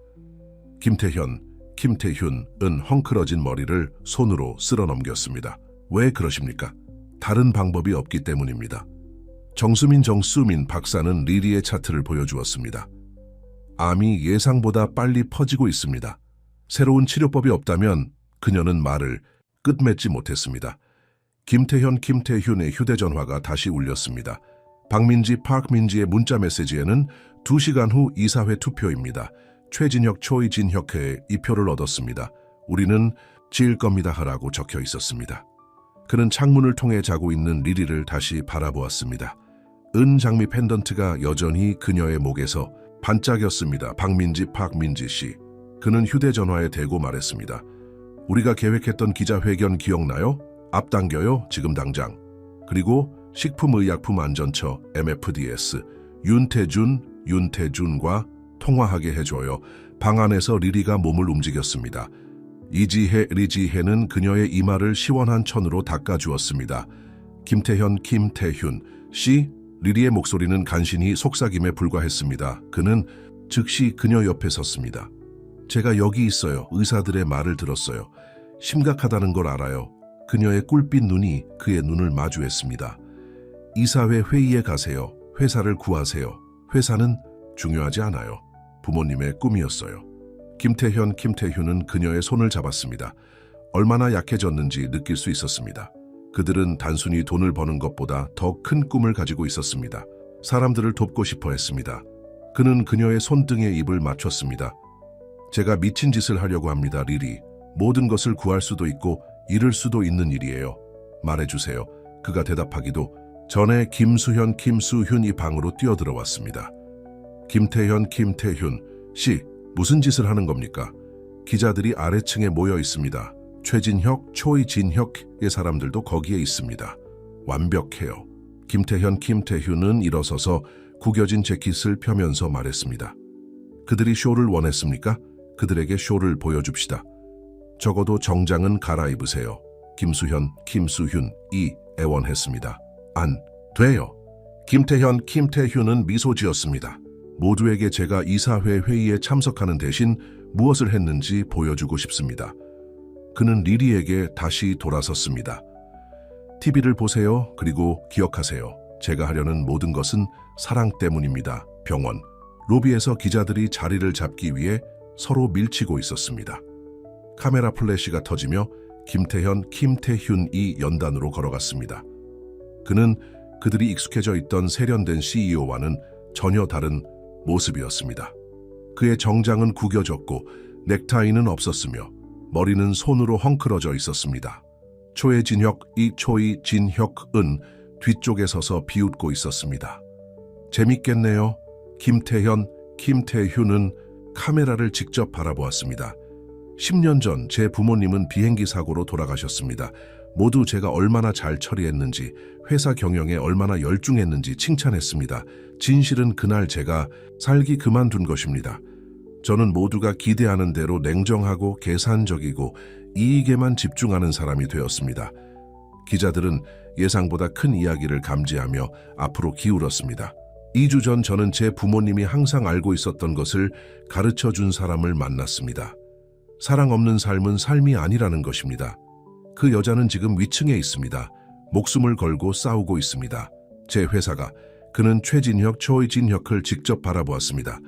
김태훈은 헝클어진 머리를 손으로 쓸어 넘겼습니다. 왜 그러십니까? 다른 방법이 없기 때문입니다. 정수민 박사는 리리의 차트를 보여주었습니다. 암이 예상보다 빨리 퍼지고 있습니다. 새로운 치료법이 없다면 그녀는 말을 끝맺지 못했습니다. 김태훈의 휴대전화가 다시 울렸습니다. 박민지의 문자 메시지에는 2시간 후 이사회 투표입니다. 최진혁, 초이진혁의 이표를 얻었습니다. 우리는 지을 겁니다 하라고 적혀 있었습니다. 그는 창문을 통해 자고 있는 리리를 다시 바라보았습니다. 은장미 펜던트가 여전히 그녀의 목에서 반짝였습니다. 박민지 씨. 그는 휴대전화에 대고 말했습니다. 우리가 계획했던 기자회견 기억나요? 앞당겨요, 지금 당장. 그리고 식품의약품 안전처 MFDS 윤태준과 통화하게 해줘요. 방 안에서 리리가 몸을 움직였습니다. 리지혜는 그녀의 이마를 시원한 천으로 닦아주었습니다. 김태훈 씨, 리리의 목소리는 간신히 속삭임에 불과했습니다. 그는 즉시 그녀 옆에 섰습니다. 제가 여기 있어요. 의사들의 말을 들었어요. 심각하다는 걸 알아요. 그녀의 꿀빛 눈이 그의 눈을 마주했습니다. 이사회 회의에 가세요. 회사를 구하세요. 회사는 중요하지 않아요. 부모님의 꿈이었어요. 김태훈은 그녀의 손을 잡았습니다. 얼마나 약해졌는지 느낄 수 있었습니다. 그들은 단순히 돈을 버는 것보다 더 큰 꿈을 가지고 있었습니다. 사람들을 돕고 싶어 했습니다. 그는 그녀의 손등에 입을 맞췄습니다. 제가 미친 짓을 하려고 합니다, 리리. 모든 것을 구할 수도 있고 잃을 수도 있는 일이에요. 말해주세요. 그가 대답하기도 전에 김수훈이 방으로 뛰어들어왔습니다. 김태훈 씨, 무슨 짓을 하는 겁니까? 기자들이 아래층에 모여 있습니다. 최진혁, 초이진혁의 사람들도 거기에 있습니다. 완벽해요. 김태훈은 일어서서 구겨진 재킷을 펴면서 말했습니다. 그들이 쇼를 원했습니까? 그들에게 쇼를 보여줍시다. 적어도 정장은 갈아입으세요. 김수훈이 애원했습니다. 안 돼요. 김태훈은 미소 지었습니다. 모두에게 제가 이사회 회의에 참석하는 대신 무엇을 했는지 보여주고 싶습니다. 그는 리리에게 다시 돌아섰습니다. TV를 보세요. 그리고 기억하세요. 제가 하려는 모든 것은 사랑 때문입니다. 병원 로비에서 기자들이 자리를 잡기 위해 서로 밀치고 있었습니다. 카메라 플래시가 터지며 김태훈이 연단으로 걸어갔습니다. 그는 그들이 익숙해져 있던 세련된 CEO와는 전혀 다른 모습이었습니다. 그의 정장은 구겨졌고 넥타이는 없었으며 머리는 손으로 헝클어져 있었습니다. 초이진혁은 뒤쪽에 서서 비웃고 있었습니다. 재밌겠네요. 김태훈은 카메라를 직접 바라보았습니다. 10년 전 제 부모님은 비행기 사고로 돌아가셨습니다. 모두 제가 얼마나 잘 처리했는지, 회사 경영에 얼마나 열중했는지 칭찬했습니다. 진실은 그날 제가 살기 그만둔 것입니다. 저는 모두가 기대하는 대로 냉정하고 계산적이고 이익에만 집중하는 사람이 되었습니다. 기자들은 예상보다 큰 이야기를 감지하며 앞으로 기울었습니다. 2주 전 저는 제 부모님이 항상 알고 있었던 것을 가르쳐 준 사람을 만났습니다. 사랑 없는 삶은 삶이 아니라는 것입니다. 그 여자는 지금 위층에 있습니다. 목숨을 걸고 싸우고 있습니다. 제 회사가 그는 최진혁, 초이진혁을 직접 바라보았습니다.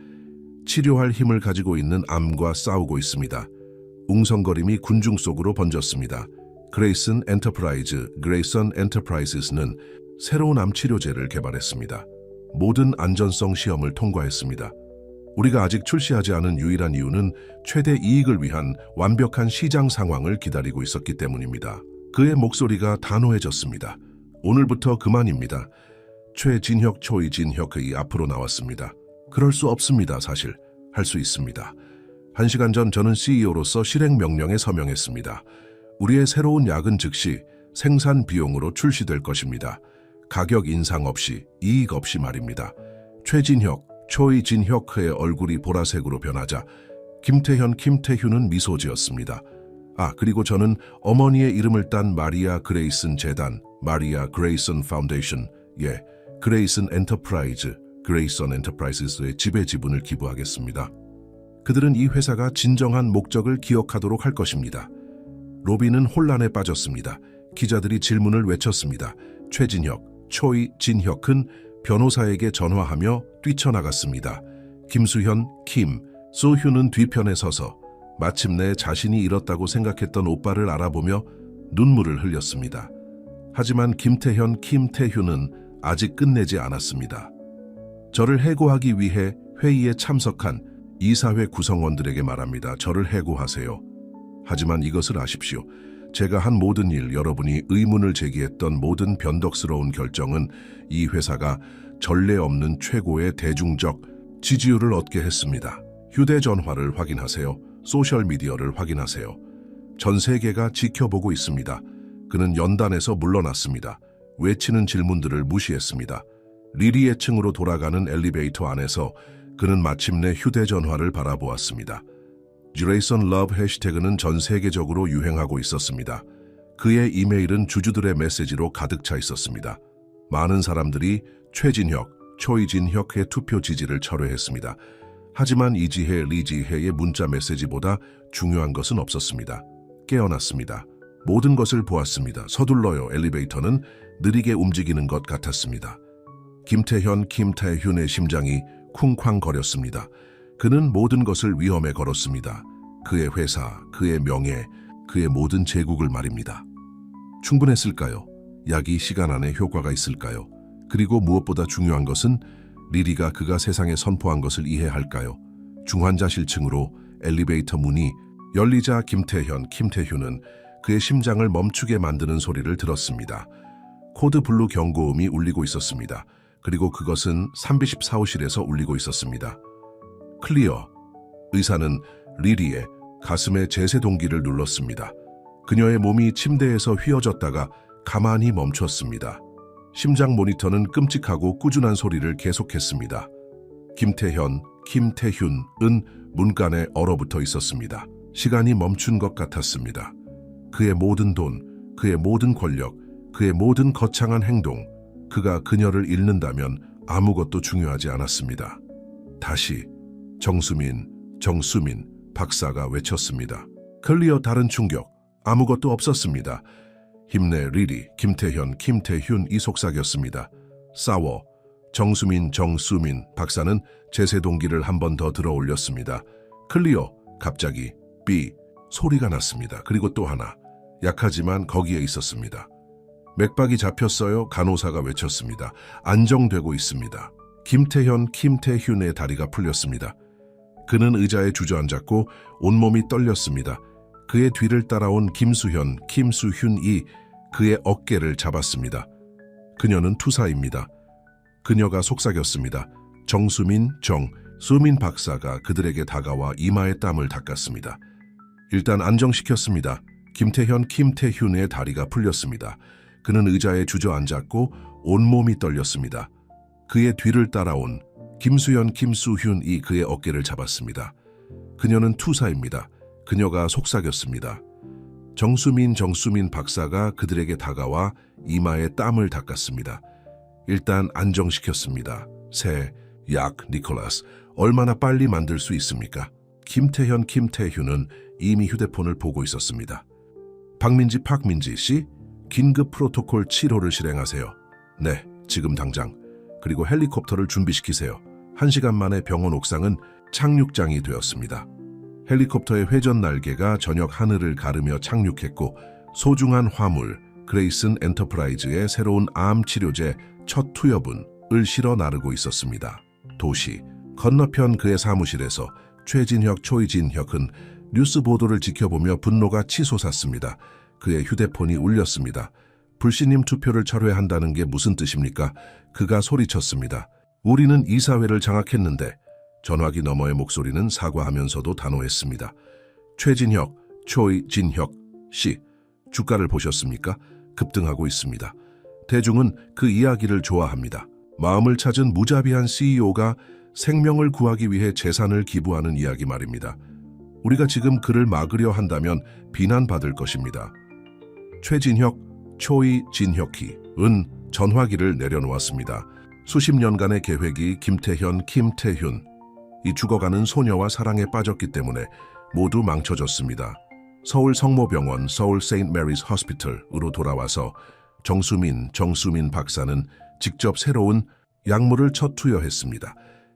치료할 힘을 가지고 있는 암과 싸우고 있습니다. 웅성거림이 군중 속으로 번졌습니다. 그레이슨 엔터프라이즈는 새로운 암 치료제를 개발했습니다. 모든 안전성 시험을 통과했습니다. 우리가 아직 출시하지 않은 유일한 이유는 최대 이익을 위한 완벽한 시장 상황을 기다리고 있었기 때문입니다. 그의 목소리가 단호해졌습니다. 오늘부터 그만입니다. 최진혁, 초이진혁이 앞으로 나왔습니다. 그럴 수 없습니다. 사실 할 수 있습니다. 1시간 전 저는 CEO로서 실행 명령에 서명했습니다. 우리의 새로운 약은 즉시 생산 비용으로 출시될 것입니다. 가격 인상 없이, 이익 없이 말입니다. 최진혁, 초이진혁의 얼굴이 보라색으로 변하자 김태현은 미소 지었습니다. 그리고 저는 어머니의 이름을 딴 마리아 그레이슨 재단, 마리아 그레이슨 파운데이션, 그레이슨 엔터프라이즈스의 지배 지분을 기부하겠습니다. 그들은 이 회사가 진정한 목적을 기억하도록 할 것입니다. 로비는 혼란에 빠졌습니다. 기자들이 질문을 외쳤습니다. 최진혁, 초이진혁은 변호사에게 전화하며 뛰쳐나갔습니다. 김수현, 소휴는 뒤편에 서서 마침내 자신이 잃었다고 생각했던 오빠를 알아보며 눈물을 흘렸습니다. 하지만 김태훈은 아직 끝내지 않았습니다. 저를 해고하기 위해 회의에 참석한 이사회 구성원들에게 말합니다. 저를 해고하세요. 하지만 이것을 아십시오. 제가 한 모든 일, 여러분이 의문을 제기했던 모든 변덕스러운 결정은 이 회사가 전례 없는 최고의 대중적 지지율을 얻게 했습니다. 휴대전화를 확인하세요. 소셜미디어를 확인하세요. 전 세계가 지켜보고 있습니다. 그는 연단에서 물러났습니다. 외치는 질문들을 무시했습니다. 리리의 층으로 돌아가는 엘리베이터 안에서 그는 마침내 휴대전화를 바라보았습니다. 듀레이선 러브 해시태그는 전 세계적으로 유행하고 있었습니다. 그의 이메일은 주주들의 메시지로 가득 차 있었습니다. 많은 사람들이 최진혁, 초이진혁의 투표 지지를 철회했습니다. 하지만 이지혜, 리지혜의 문자 메시지보다 중요한 것은 없었습니다. 깨어났습니다. 모든 것을 보았습니다. 서둘러요. 엘리베이터는 느리게 움직이는 것 같았습니다. 김태훈의 심장이 쿵쾅거렸습니다. 그는 모든 것을 위험에 걸었습니다. 그의 회사, 그의 명예, 그의 모든 제국을 말입니다. 충분했을까요? 약이 시간 안에 효과가 있을까요? 그리고 무엇보다 중요한 것은 리리가 그가 세상에 선포한 것을 이해할까요? 중환자실층으로 엘리베이터 문이 열리자 김태훈은 그의 심장을 멈추게 만드는 소리를 들었습니다. 코드 블루 경고음이 울리고 있었습니다. 그리고 그것은 314호실에서 울리고 있었습니다. 클리어. 의사는 리리의 가슴에 제세 동기를 눌렀습니다. 그녀의 몸이 침대에서 휘어졌다가 가만히 멈췄습니다. 심장 모니터는 끔찍하고 꾸준한 소리를 계속했습니다. 김태훈은 문간에 얼어붙어 있었습니다. 시간이 멈춘 것 같았습니다. 그의 모든 돈, 그의 모든 권력, 그의 모든 거창한 행동, 그가 그녀를 잃는다면 아무것도 중요하지 않았습니다. 다시 정수민 박사가 외쳤습니다. 클리어. 다른 충격, 아무것도 없었습니다. 힘내 리리. 김태훈이 속삭였습니다. 싸워. 정수민 박사는 제세 동기를 한 번 더 들어 올렸습니다. 클리어. 갑자기 삐 소리가 났습니다. 그리고 또 하나. 약하지만 거기에 있었습니다. 맥박이 잡혔어요. 간호사가 외쳤습니다. 안정되고 있습니다. 김태훈의 다리가 풀렸습니다. 그는 의자에 주저앉았고 온몸이 떨렸습니다. 그의 뒤를 따라온 김수현이 그의 어깨를 잡았습니다. 그녀는 투사입니다. 그녀가 속삭였습니다. 수민 박사가 그들에게 다가와 이마에 땀을 닦았습니다. 일단 안정시켰습니다. 김태훈의 다리가 풀렸습니다. 그는 의자에 주저앉았고 온몸이 떨렸습니다. 그의 뒤를 따라온 김수현이 그의 어깨를 잡았습니다. 그녀는 투사입니다. 그녀가 속삭였습니다. 정수민 박사가 그들에게 다가와 이마에 땀을 닦았습니다. 일단 안정시켰습니다. 약 니콜라스, 얼마나 빨리 만들 수 있습니까? 김태훈은 이미 휴대폰을 보고 있었습니다. 박민지 박민지 씨, 긴급 프로토콜 7호를 실행하세요. 네, 지금 당장. 그리고 헬리콥터를 준비시키세요. 1시간 만에 병원 옥상은 착륙장이 되었습니다. 헬리콥터의 회전 날개가 저녁 하늘을 가르며 착륙했고 소중한 화물 그레이슨 엔터프라이즈의 새로운 암 치료제 첫 투여분을 실어 나르고 있었습니다. 도시 건너편 그의 사무실에서 최진혁 초이진혁은 뉴스 보도를 지켜보며 분노가 치솟았습니다. 그의 휴대폰이 울렸습니다. 불신임 투표를 철회한다는 게 무슨 뜻입니까? 그가 소리쳤습니다. 우리는 이사회를 장악했는데. 전화기 너머의 목소리는 사과하면서도 단호했습니다. 최진혁, 초이진혁 씨, 주가를 보셨습니까? 급등하고 있습니다. 대중은 그 이야기를 좋아합니다. 마음을 찾은 무자비한 CEO가 생명을 구하기 위해 재산을 기부하는 이야기 말입니다. 우리가 지금 그를 막으려 한다면 비난받을 것입니다. 최진혁, 초이진혁이은 전화기를 내려놓았습니다. 수십 년간의 계획이 김태현, 김태훈, 이 죽어가는 소녀와 사랑에 빠졌기 때문에 모두 망쳐졌습니다. 서울 성모병원 서울 세인트 메리스 호스피털으로 돌아와서 정수민 박사는 직접 새로운 약물을 첫 투여했습니다.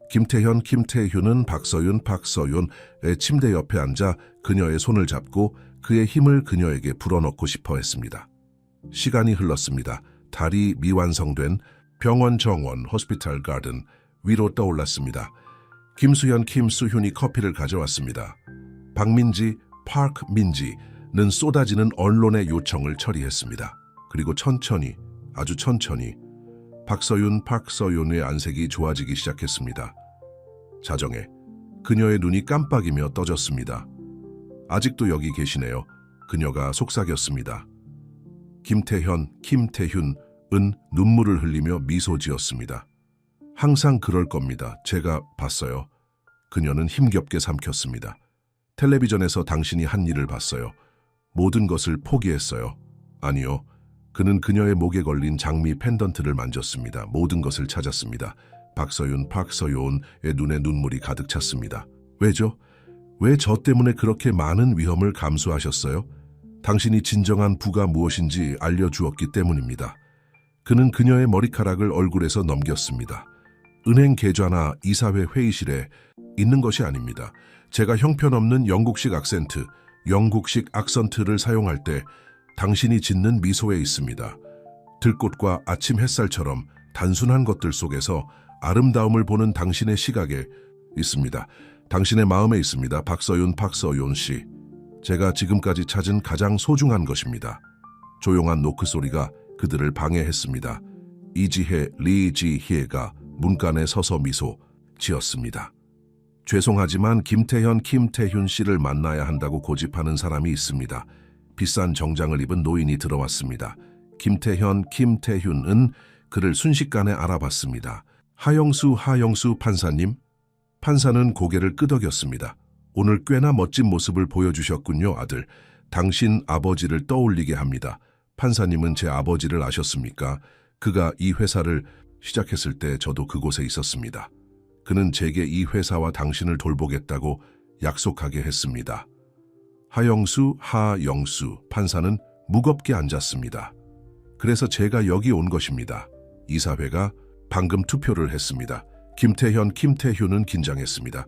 김태현, 김태훈은 박서윤의 침대 옆에 앉아 그녀의 손을 잡고 그의 힘을 그녀에게 불어넣고 싶어 했습니다. 시간이 흘렀습니다. 달이 미완성된 병원 정원 호스피탈 가든 위로 떠올랐습니다. 김수현, 김수훈이 커피를 가져왔습니다. 박민지, 파크민지는 쏟아지는 언론의 요청을 처리했습니다. 그리고 천천히, 아주 천천히 박서윤, 박서윤의 안색이 좋아지기 시작했습니다. 자정에 그녀의 눈이 깜빡이며 떠졌습니다. 아직도 여기 계시네요. 그녀가 속삭였습니다. 김태현, 김태훈은 눈물을 흘리며 미소 지었습니다. 항상 그럴 겁니다. 제가 봤어요. 그녀는 힘겹게 삼켰습니다. 텔레비전에서 당신이 한 일을 봤어요. 모든 것을 포기했어요. 아니요. 그는 그녀의 목에 걸린 장미 펜던트를 만졌습니다. 모든 것을 찾았습니다. 박서윤, 박서윤의 눈에 눈물이 가득 찼습니다. 왜죠? 왜 저 때문에 그렇게 많은 위험을 감수하셨어요? 당신이 진정한 부가 무엇인지 알려주었기 때문입니다. 그는 그녀의 머리카락을 얼굴에서 넘겼습니다. 은행 계좌나 이사회 회의실에 있는 것이 아닙니다. 제가 형편없는 영국식 악센트를 사용할 때 당신이 짓는 미소에 있습니다. 들꽃과 아침 햇살처럼 단순한 것들 속에서 아름다움을 보는 당신의 시각에 있습니다. 당신의 마음에 있습니다. 박서윤 씨. 제가 지금까지 찾은 가장 소중한 것입니다. 조용한 노크 소리가 그들을 방해했습니다. 이지혜, 리지희가 문간에 서서 미소 지었습니다. 죄송하지만 김태현, 김태훈 씨를 만나야 한다고 고집하는 사람이 있습니다. 비싼 정장을 입은 노인이 들어왔습니다. 김태현, 김태훈은 그를 순식간에 알아봤습니다. 하영수 판사님? 판사는 고개를 끄덕였습니다. 오늘 꽤나 멋진 모습을 보여주셨군요, 아들. 당신 아버지를 떠올리게 합니다. 판사님은 제 아버지를 아셨습니까? 그가 이 회사를 시작했을 때 저도 그곳에 있었습니다. 그는 제게 이 회사와 당신을 돌보겠다고 약속하게 했습니다. 하영수 판사는 무겁게 앉았습니다. 그래서 제가 여기 온 것입니다. 이사회가 방금 투표를 했습니다. 김태현, 김태훈은 긴장했습니다.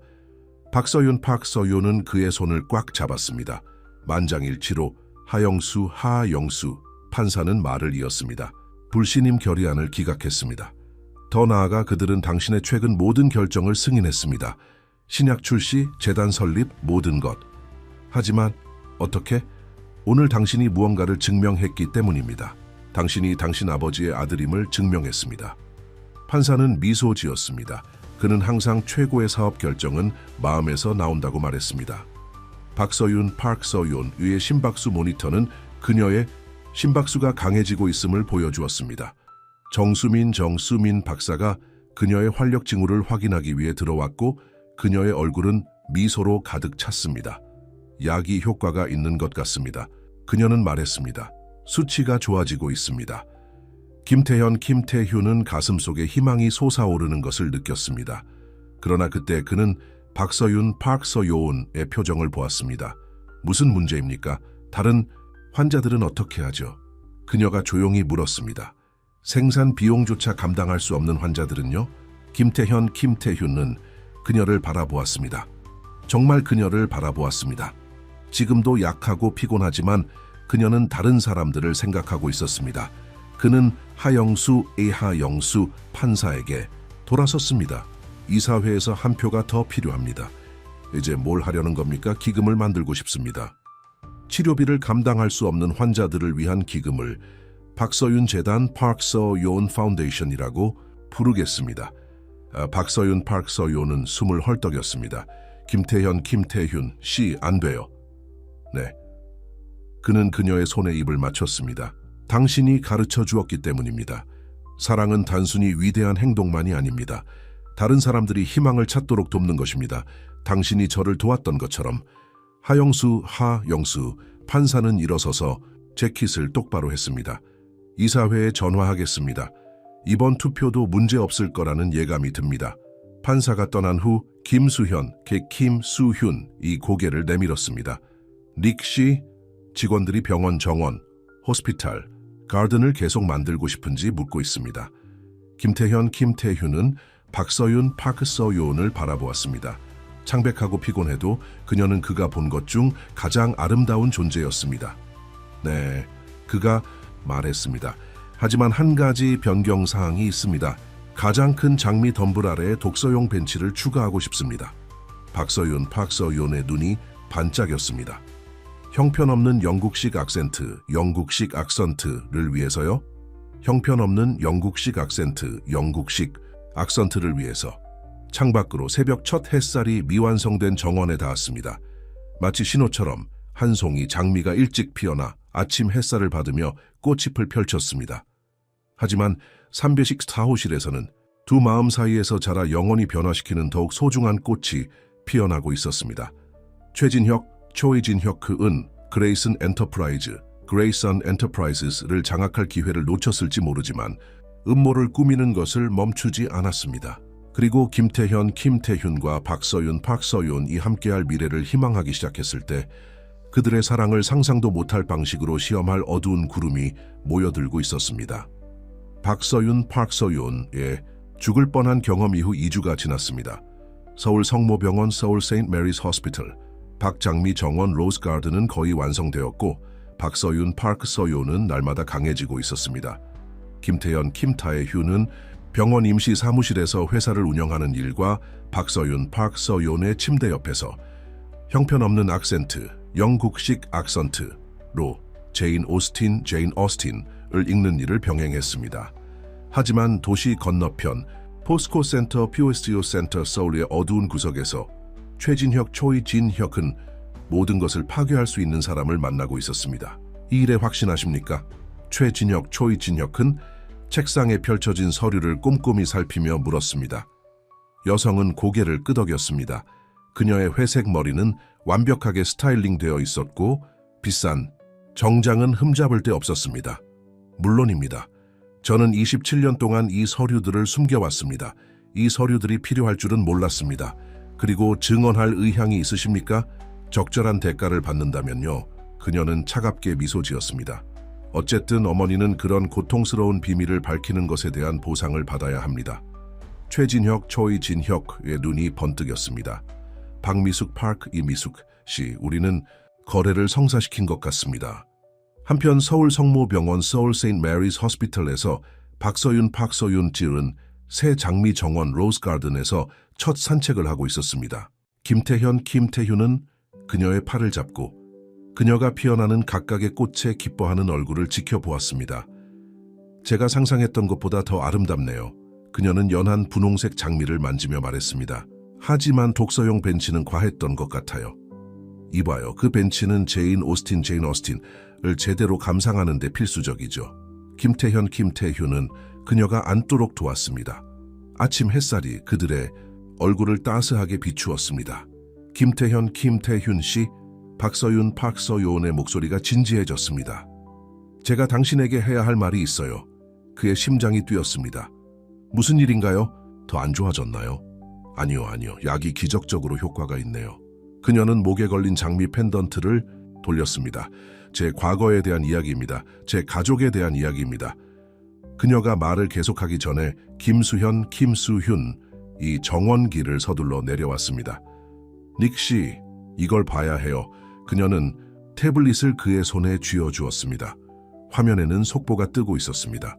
박서윤은 그의 손을 꽉 잡았습니다. 만장일치로 하영수 판사는 말을 이었습니다. 불신임 결의안을 기각했습니다. 더 나아가 그들은 당신의 최근 모든 결정을 승인했습니다. 신약 출시, 재단 설립, 모든 것. 하지만 어떻게? 오늘 당신이 무언가를 증명했기 때문입니다. 당신이 당신 아버지의 아들임을 증명했습니다. 판사는 미소 지었습니다. 그는 항상 최고의 사업 결정은 마음에서 나온다고 말했습니다. 박서윤의 심박수 모니터는 그녀의 심박수가 강해지고 있음을 보여주었습니다. 정수민 박사가 그녀의 활력 징후를 확인하기 위해 들어왔고 그녀의 얼굴은 미소로 가득 찼습니다. 약이 효과가 있는 것 같습니다. 그녀는 말했습니다. 수치가 좋아지고 있습니다. 김태현, 김태훈은 가슴속에 희망이 솟아오르는 것을 느꼈습니다. 그러나 그때 그는 박서윤의 표정을 보았습니다. 무슨 문제입니까? 다른 환자들은 어떻게 하죠? 그녀가 조용히 물었습니다. 생산 비용조차 감당할 수 없는 환자들은요? 김태훈은 그녀를 바라보았습니다. 정말 그녀를 바라보았습니다. 지금도 약하고 피곤하지만 그녀는 다른 사람들을 생각하고 있었습니다. 그는 하영수 판사에게 돌아섰습니다. 이사회에서 한 표가 더 필요합니다. 이제 뭘 하려는 겁니까? 기금을 만들고 싶습니다. 치료비를 감당할 수 없는 환자들을 위한 기금을 박서윤 재단 파크서윤 파운데이션이라고 부르겠습니다. 박서윤은 숨을 헐떡였습니다. 김태훈 씨, 안 돼요. 네. 그는 그녀의 손에 입을 맞췄습니다. 당신이 가르쳐 주었기 때문입니다. 사랑은 단순히 위대한 행동만이 아닙니다. 다른 사람들이 희망을 찾도록 돕는 것입니다. 당신이 저를 도왔던 것처럼. 하영수 판사는 일어서서 재킷을 똑바로 했습니다. 이사회에 전화하겠습니다. 이번 투표도 문제 없을 거라는 예감이 듭니다. 판사가 떠난 후 김수현이 고개를 내밀었습니다. 닉씨, 직원들이 병원 정원, 호스피탈, 가든을 계속 만들고 싶은지 묻고 있습니다. 김태훈은 박서윤을 바라보았습니다. 창백하고 피곤해도 그녀는 그가 본 것 중 가장 아름다운 존재였습니다. 네, 그가 말했습니다. 하지만 한 가지 변경사항이 있습니다. 가장 큰 장미 덤불 아래에 독서용 벤치를 추가하고 싶습니다. 박서윤의 눈이 반짝였습니다. 형편없는 영국식 악센트를 위해서요? 형편없는 영국식 악센트를 위해서. 창밖으로 새벽 첫 햇살이 미완성된 정원에 닿았습니다. 마치 신호처럼 한 송이 장미가 일찍 피어나 아침 햇살을 받으며 꽃잎을 펼쳤습니다. 하지만 304호실에서는 두 마음 사이에서 자라 영원히 변화시키는 더욱 소중한 꽃이 피어나고 있었습니다. 초이진혁은 그레이슨 엔터프라이즈를 장악할 기회를 놓쳤을지 모르지만 음모를 꾸미는 것을 멈추지 않았습니다. 그리고 김태훈과 박서윤이 함께할 미래를 희망하기 시작했을 때 그들의 사랑을 상상도 못할 방식으로 시험할 어두운 구름이 모여들고 있었습니다. 박서윤의 죽을 뻔한 경험 이후 2주가 지났습니다. 서울 성모병원 서울 세인트 메리스 호스피털, 박장미 정원 로즈 가든은 거의 완성되었고 박서윤은 날마다 강해지고 있었습니다. 김태훈은 병원 임시 사무실에서 회사를 운영하는 일과 박서윤의 침대 옆에서 형편없는 악센트, 영국식 악센트로 제인 오스틴을 읽는 일을 병행했습니다. 하지만 도시 건너편 포스코 센터 POSTO 센터 서울의 어두운 구석에서 초이진혁은 모든 것을 파괴할 수 있는 사람을 만나고 있었습니다. 이 일에 확신하십니까? 초이진혁은 책상에 펼쳐진 서류를 꼼꼼히 살피며 물었습니다. 여성은 고개를 끄덕였습니다. 그녀의 회색 머리는 완벽하게 스타일링되어 있었고 비싼 정장은 흠잡을 데 없었습니다. 물론입니다. 저는 27년 동안 이 서류들을 숨겨왔습니다. 이 서류들이 필요할 줄은 몰랐습니다. 그리고 증언할 의향이 있으십니까? 적절한 대가를 받는다면요. 그녀는 차갑게 미소 지었습니다. 어쨌든 어머니는 그런 고통스러운 비밀을 밝히는 것에 대한 보상을 받아야 합니다. 초이진혁의 눈이 번뜩였습니다. 박미숙 이미숙 씨, 우리는 거래를 성사시킨 것 같습니다. 한편 서울 성모병원 서울 세인트 메리스 호스피털에서 박서윤은 새 장미 정원 로즈 가든에서 첫 산책을 하고 있었습니다. 김태훈은 그녀의 팔을 잡고 그녀가 피어나는 각각의 꽃에 기뻐하는 얼굴을 지켜보았습니다. 제가 상상했던 것보다 더 아름답네요. 그녀는 연한 분홍색 장미를 만지며 말했습니다. 하지만 독서용 벤치는 과했던 것 같아요. 이봐요. 그 벤치는 제인 오스틴을 제대로 감상하는 데 필수적이죠. 김태훈은 그녀가 앉도록 도왔습니다. 아침 햇살이 그들의 얼굴을 따스하게 비추었습니다. 김태훈 씨, 박서윤의 목소리가 진지해졌습니다. 제가 당신에게 해야 할 말이 있어요. 그의 심장이 뛰었습니다. 무슨 일인가요? 더 안 좋아졌나요? 아니요. 약이 기적적으로 효과가 있네요. 그녀는 목에 걸린 장미 펜던트를 돌렸습니다. 제 과거에 대한 이야기입니다. 제 가족에 대한 이야기입니다. 그녀가 말을 계속하기 전에 김수현, 김수훈, 이 정원길을 서둘러 내려왔습니다. 닉 씨, 이걸 봐야 해요. 그녀는 태블릿을 그의 손에 쥐어주었습니다. 화면에는 속보가 뜨고 있었습니다.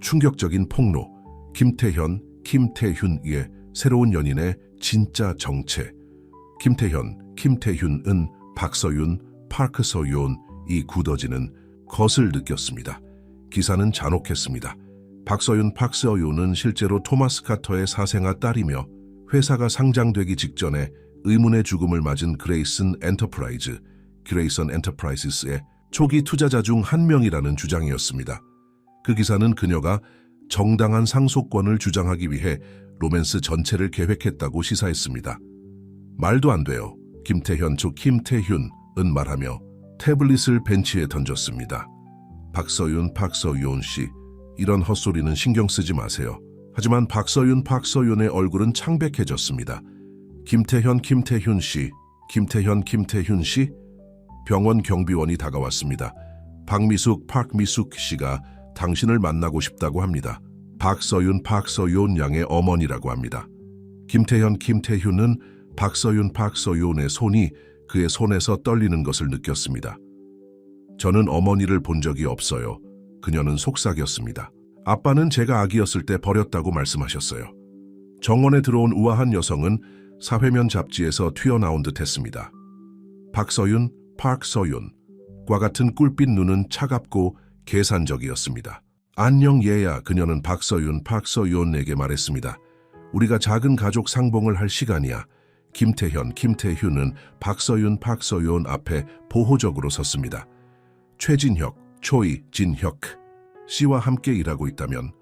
충격적인 폭로, 김태현, 김태훈의 새로운 연인의 진짜 정체. 김태현, 김태훈은 박서윤, 파크서윤이 굳어지는 것을 느꼈습니다. 기사는 잔혹했습니다. 박서윤, 파크서윤은 실제로 토마스 카터의 사생아 딸이며 회사가 상장되기 직전에 의문의 죽음을 맞은 그레이슨 엔터프라이즈스의 초기 투자자 중 한 명이라는 주장이었습니다. 그 기사는 그녀가 정당한 상속권을 주장하기 위해 로맨스 전체를 계획했다고 시사했습니다. 말도 안 돼요. 김태현 쪽 김태훈은 말하며 태블릿을 벤치에 던졌습니다. 박서윤, 박서윤 씨, 이런 헛소리는 신경 쓰지 마세요. 하지만 박서윤의 얼굴은 창백해졌습니다. 김태현, 김태훈 씨, 김태훈 씨? 병원 경비원이 다가왔습니다. 박미숙 씨가 당신을 만나고 싶다고 합니다. 박서윤 양의 어머니라고 합니다. 김태훈은 박서윤의 손이 그의 손에서 떨리는 것을 느꼈습니다. 저는 어머니를 본 적이 없어요. 그녀는 속삭였습니다. 아빠는 제가 아기였을 때 버렸다고 말씀하셨어요. 정원에 들어온 우아한 여성은 사회면 잡지에서 튀어나온 듯 했습니다. 박서윤과 같은 꿀빛 눈은 차갑고 계산적이었습니다. 안녕 얘야, 그녀는 박서윤에게 말했습니다. 우리가 작은 가족 상봉을 할 시간이야. 김태훈은 박서윤 앞에 보호적으로 섰습니다. 최진혁 씨와 함께 일하고 있다면?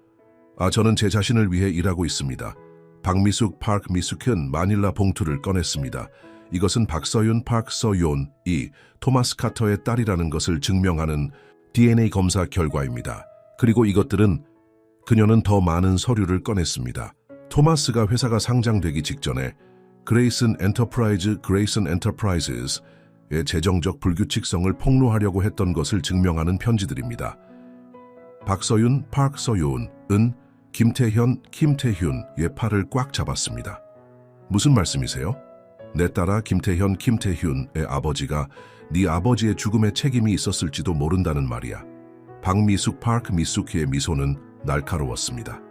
저는 제 자신을 위해 일하고 있습니다. 미숙은 마닐라 봉투를 꺼냈습니다. 이것은 박서윤이 토마스 카터의 딸이라는 것을 증명하는 DNA 검사 결과입니다. 그리고 그녀는 더 많은 서류를 꺼냈습니다. 토마스가 회사가 상장되기 직전에 그레이슨 엔터프라이즈의 재정적 불규칙성을 폭로하려고 했던 것을 증명하는 편지들입니다. 박서윤은 김태훈의 팔을 꽉 잡았습니다. 무슨 말씀이세요? 내 딸아 김태훈의 아버지가 네 아버지의 죽음에 책임이 있었을지도 모른다는 말이야. 미숙의 미소는 날카로웠습니다.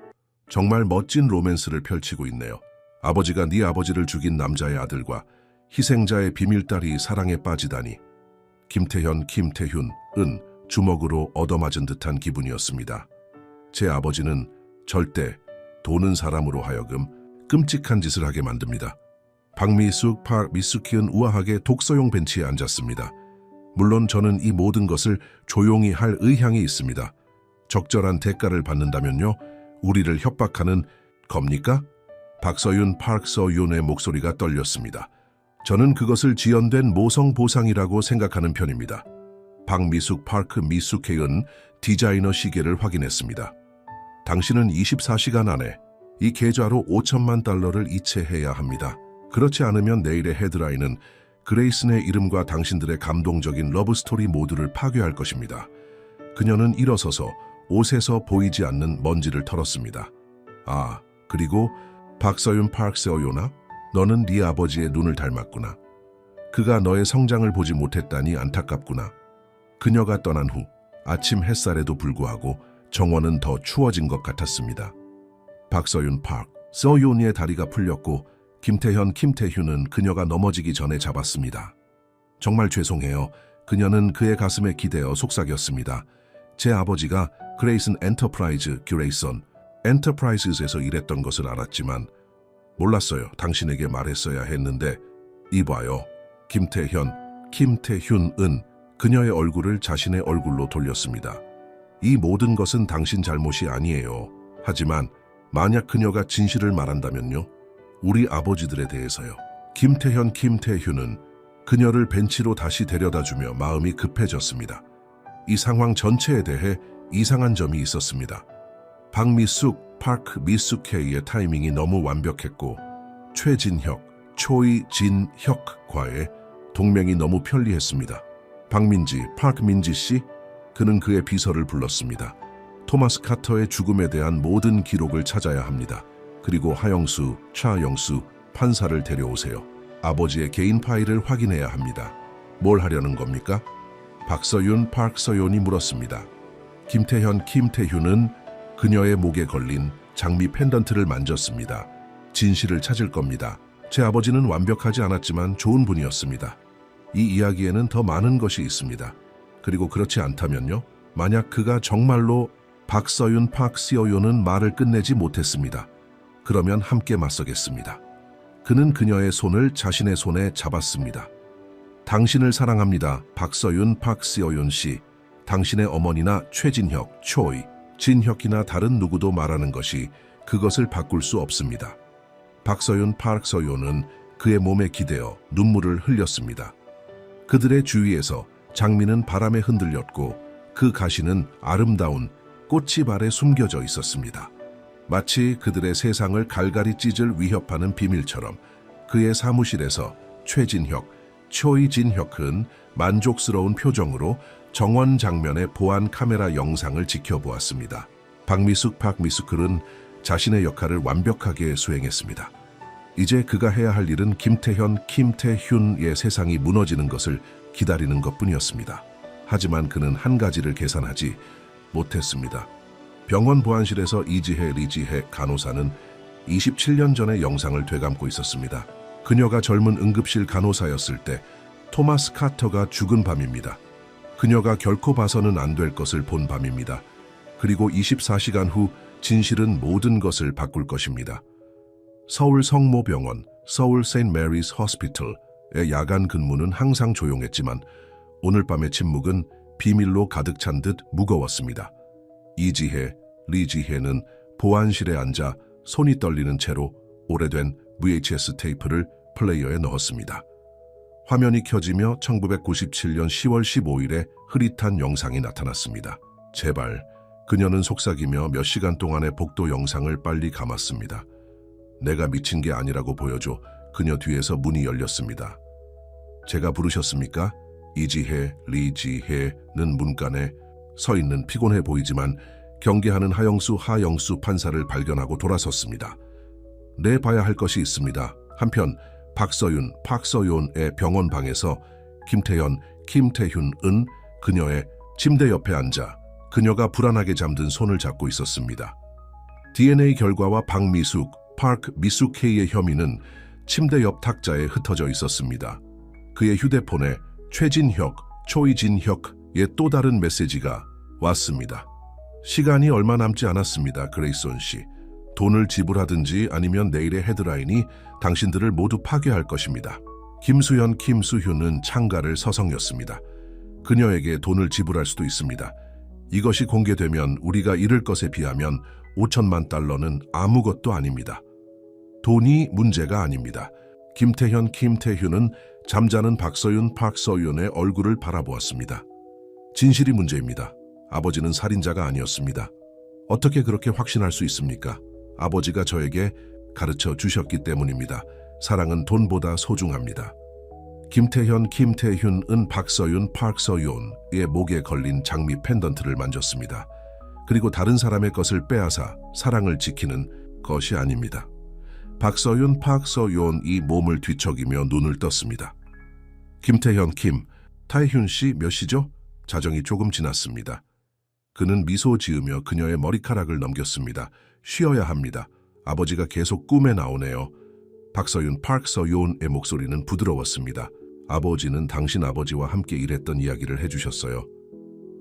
정말 멋진 로맨스를 펼치고 있네요. 아버지가 네 아버지를 죽인 남자의 아들과 희생자의 비밀딸이 사랑에 빠지다니. 김태훈은 주먹으로 얻어맞은 듯한 기분이었습니다. 제 아버지는 절대 도는 사람으로 하여금 끔찍한 짓을 하게 만듭니다. 미숙은 우아하게 독서용 벤치에 앉았습니다. 물론 저는 이 모든 것을 조용히 할 의향이 있습니다. 적절한 대가를 받는다면요? 우리를 협박하는 겁니까? 박서윤의 목소리가 떨렸습니다. 저는 그것을 지연된 모성 보상이라고 생각하는 편입니다. 미숙회은 디자이너 시계를 확인했습니다. 당신은 24시간 안에 이 계좌로 $5,000,000를 이체해야 합니다. 그렇지 않으면 내일의 헤드라인은 그레이슨의 이름과 당신들의 감동적인 러브스토리 모두를 파괴할 것입니다. 그녀는 일어서서 옷에서 보이지 않는 먼지를 털었습니다. 그리고 박서윤아, 너는 네 아버지의 눈을 닮았구나. 그가 너의 성장을 보지 못했다니 안타깝구나. 그녀가 떠난 후 아침 햇살에도 불구하고 정원은 더 추워진 것 같았습니다. 박서윤의 다리가 풀렸고 김태훈은 그녀가 넘어지기 전에 잡았습니다. 정말 죄송해요. 그녀는 그의 가슴에 기대어 속삭였습니다. 제 아버지가 그레이슨 엔터프라이즈에서 일했던 것을 알았지만 몰랐어요. 당신에게 말했어야 했는데 이봐요. 김태훈은 그녀의 얼굴을 자신의 얼굴로 돌렸습니다. 이 모든 것은 당신 잘못이 아니에요. 하지만 만약 그녀가 진실을 말한다면요? 우리 아버지들에 대해서요. 김태훈은 그녀를 벤치로 다시 데려다주며 마음이 급해졌습니다. 이 상황 전체에 대해 이상한 점이 있었습니다. 미숙회의 타이밍이 너무 완벽했고 최진혁과의 동맹이 너무 편리했습니다. 박민지, 파크 민지 씨? 그는 그의 비서를 불렀습니다. 토마스 카터의 죽음에 대한 모든 기록을 찾아야 합니다. 그리고 하영수, 차영수, 판사를 데려오세요. 아버지의 개인 파일을 확인해야 합니다. 뭘 하려는 겁니까? 박서윤, 박서윤이 물었습니다. 김태현, 김태훈은 그녀의 목에 걸린 장미 펜던트를 만졌습니다. 진실을 찾을 겁니다. 제 아버지는 완벽하지 않았지만 좋은 분이었습니다. 이 이야기에는 더 많은 것이 있습니다. 그리고 그렇지 않다면요? 만약 그가 정말로 박서윤, 박시어윤은 말을 끝내지 못했습니다. 그러면 함께 맞서겠습니다. 그는 그녀의 손을 자신의 손에 잡았습니다. 당신을 사랑합니다. 박서윤, 박시어윤 씨. 당신의 어머니나 최진혁, 초이, 진혁이나 다른 누구도 말하는 것이 그것을 바꿀 수 없습니다. 박서윤, 박서윤은 그의 몸에 기대어 눈물을 흘렸습니다. 그들의 주위에서 장미는 바람에 흔들렸고 그 가시는 아름다운 꽃이발에 숨겨져 있었습니다. 마치 그들의 세상을 갈갈이 찢을 위협하는 비밀처럼 그의 사무실에서 최진혁, 초이진혁은 만족스러운 표정으로 정원 장면의 보안 카메라 영상을 지켜보았습니다. 박미숙은 자신의 역할을 완벽하게 수행했습니다. 이제 그가 해야 할 일은 김태현, 김태훈의 세상이 무너지는 것을 기다리는 것뿐이었습니다. 하지만 그는 한 가지를 계산하지 못했습니다. 병원 보안실에서 이지혜, 리지혜 간호사는 27년 전의 영상을 되감고 있었습니다. 그녀가 젊은 응급실 간호사였을 때 토마스 카터가 죽은 밤입니다. 그녀가 결코 봐서는 안 될 것을 본 밤입니다. 그리고 24시간 후 진실은 모든 것을 바꿀 것입니다. 서울 성모병원, 서울 세인트 메리스 호스피털의 야간 근무는 항상 조용했지만 오늘 밤의 침묵은 비밀로 가득 찬 듯 무거웠습니다. 이지혜, 리지혜는 보안실에 앉아 손이 떨리는 채로 오래된 VHS 테이프를 플레이어에 넣었습니다. 화면이 켜지며 1997년 10월 15일에 흐릿한 영상이 나타났습니다. 제발, 그녀는 속삭이며 몇 시간 동안의 복도 영상을 빨리 감았습니다. 내가 미친 게 아니라고 보여줘. 그녀 뒤에서 문이 열렸습니다. 제가 부르셨습니까? 이지혜, 리지혜는 문간에 서 있는 피곤해 보이지만 경계하는 하영수 판사를 발견하고 돌아섰습니다. 내 봐야 할 것이 있습니다. 한편 박서윤, 박서윤의 병원 방에서 김태현, 김태훈은 그녀의 침대 옆에 앉아 그녀가 불안하게 잠든 손을 잡고 있었습니다. DNA 결과와 박미숙, 파크 미숙혜의 혐의는 침대 옆 탁자에 흩어져 있었습니다. 그의 휴대폰에 최진혁, 초이진혁의 또 다른 메시지가 왔습니다. 시간이 얼마 남지 않았습니다. 그레이손 씨. 돈을 지불하든지 아니면 내일의 헤드라인이 당신들을 모두 파괴할 것입니다. 김수현, 김수휴는 창가를 서성였습니다. 그녀에게 돈을 지불할 수도 있습니다. 이것이 공개되면 우리가 잃을 것에 비하면 5천만 달러는 아무것도 아닙니다. 돈이 문제가 아닙니다. 김태현, 김태휴는 잠자는 박서윤, 박서윤의 얼굴을 바라보았습니다. 진실이 문제입니다. 아버지는 살인자가 아니었습니다. 어떻게 그렇게 확신할 수 있습니까? 아버지가 저에게 가르쳐 주셨기 때문입니다. 사랑은 돈보다 소중합니다. 김태현, 김태훈은 박서윤, 박서윤의 목에 걸린 장미 펜던트를 만졌습니다. 그리고 다른 사람의 것을 빼앗아 사랑을 지키는 것이 아닙니다. 박서윤, 박서윤이 몸을 뒤척이며 눈을 떴습니다. 김태현, 김태훈 씨 몇 시죠? 자정이 조금 지났습니다. 그는 미소 지으며 그녀의 머리카락을 넘겼습니다. 쉬어야 합니다. 아버지가 계속 꿈에 나오네요. 박서윤, 박서윤의 목소리는 부드러웠습니다. 아버지는 당신 아버지와 함께 일했던 이야기를 해주셨어요.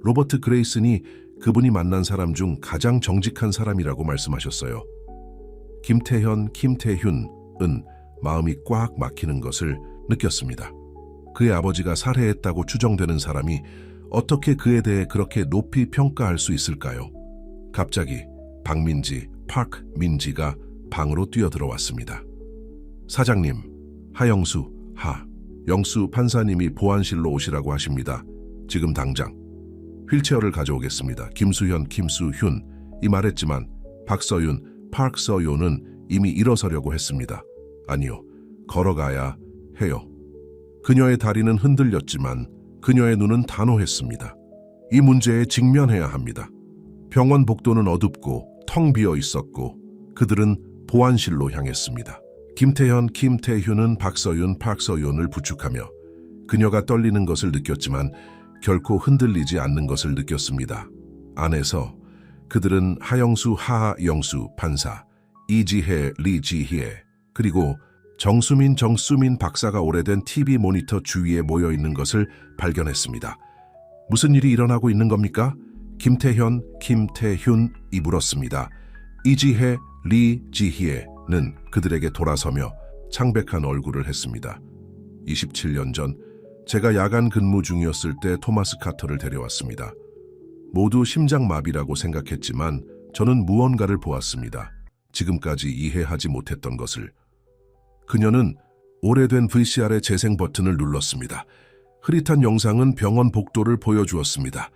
로버트 그레이슨이 그분이 만난 사람 중 가장 정직한 사람이라고 말씀하셨어요. 김태현, 김태훈은 마음이 꽉 막히는 것을 느꼈습니다. 그의 아버지가 살해했다고 추정되는 사람이 어떻게 그에 대해 그렇게 높이 평가할 수 있을까요? 갑자기 박민지, 박민지가 방으로 뛰어들어왔습니다. 사장님, 하영수, 영수 판사님이 보안실로 오시라고 하십니다. 지금 당장. 휠체어를 가져오겠습니다. 김수현, 김수훈이 말했지만 박서윤, 박서윤은 이미 일어서려고 했습니다. 아니요, 걸어가야 해요. 그녀의 다리는 흔들렸지만 그녀의 눈은 단호했습니다. 이 문제에 직면해야 합니다. 병원 복도는 어둡고 텅 비어 있었고 그들은 보안실로 향했습니다. 김태현, 김태훈은 박서윤을 부축하며 그녀가 떨리는 것을 느꼈지만 결코 흔들리지 않는 것을 느꼈습니다. 안에서 그들은 하영수, 하영수 판사, 이지혜, 리지혜, 그리고 정수민 박사가 오래된 TV 모니터 주위에 모여 있는 것을 발견했습니다. 무슨 일이 일어나고 있는 겁니까? 김태현, 김태훈이 물었습니다. 이지혜, 리지혜는 그들에게 돌아서며 창백한 얼굴을 했습니다. 27년 전 제가 야간 근무 중이었을 때 토마스 카터를 데려왔습니다. 모두 심장마비라고 생각했지만 저는 무언가를 보았습니다. 지금까지 이해하지 못했던 것을. 그녀는 오래된 VCR의 재생 버튼을 눌렀습니다. 흐릿한 영상은 병원 복도를 보여주었습니다.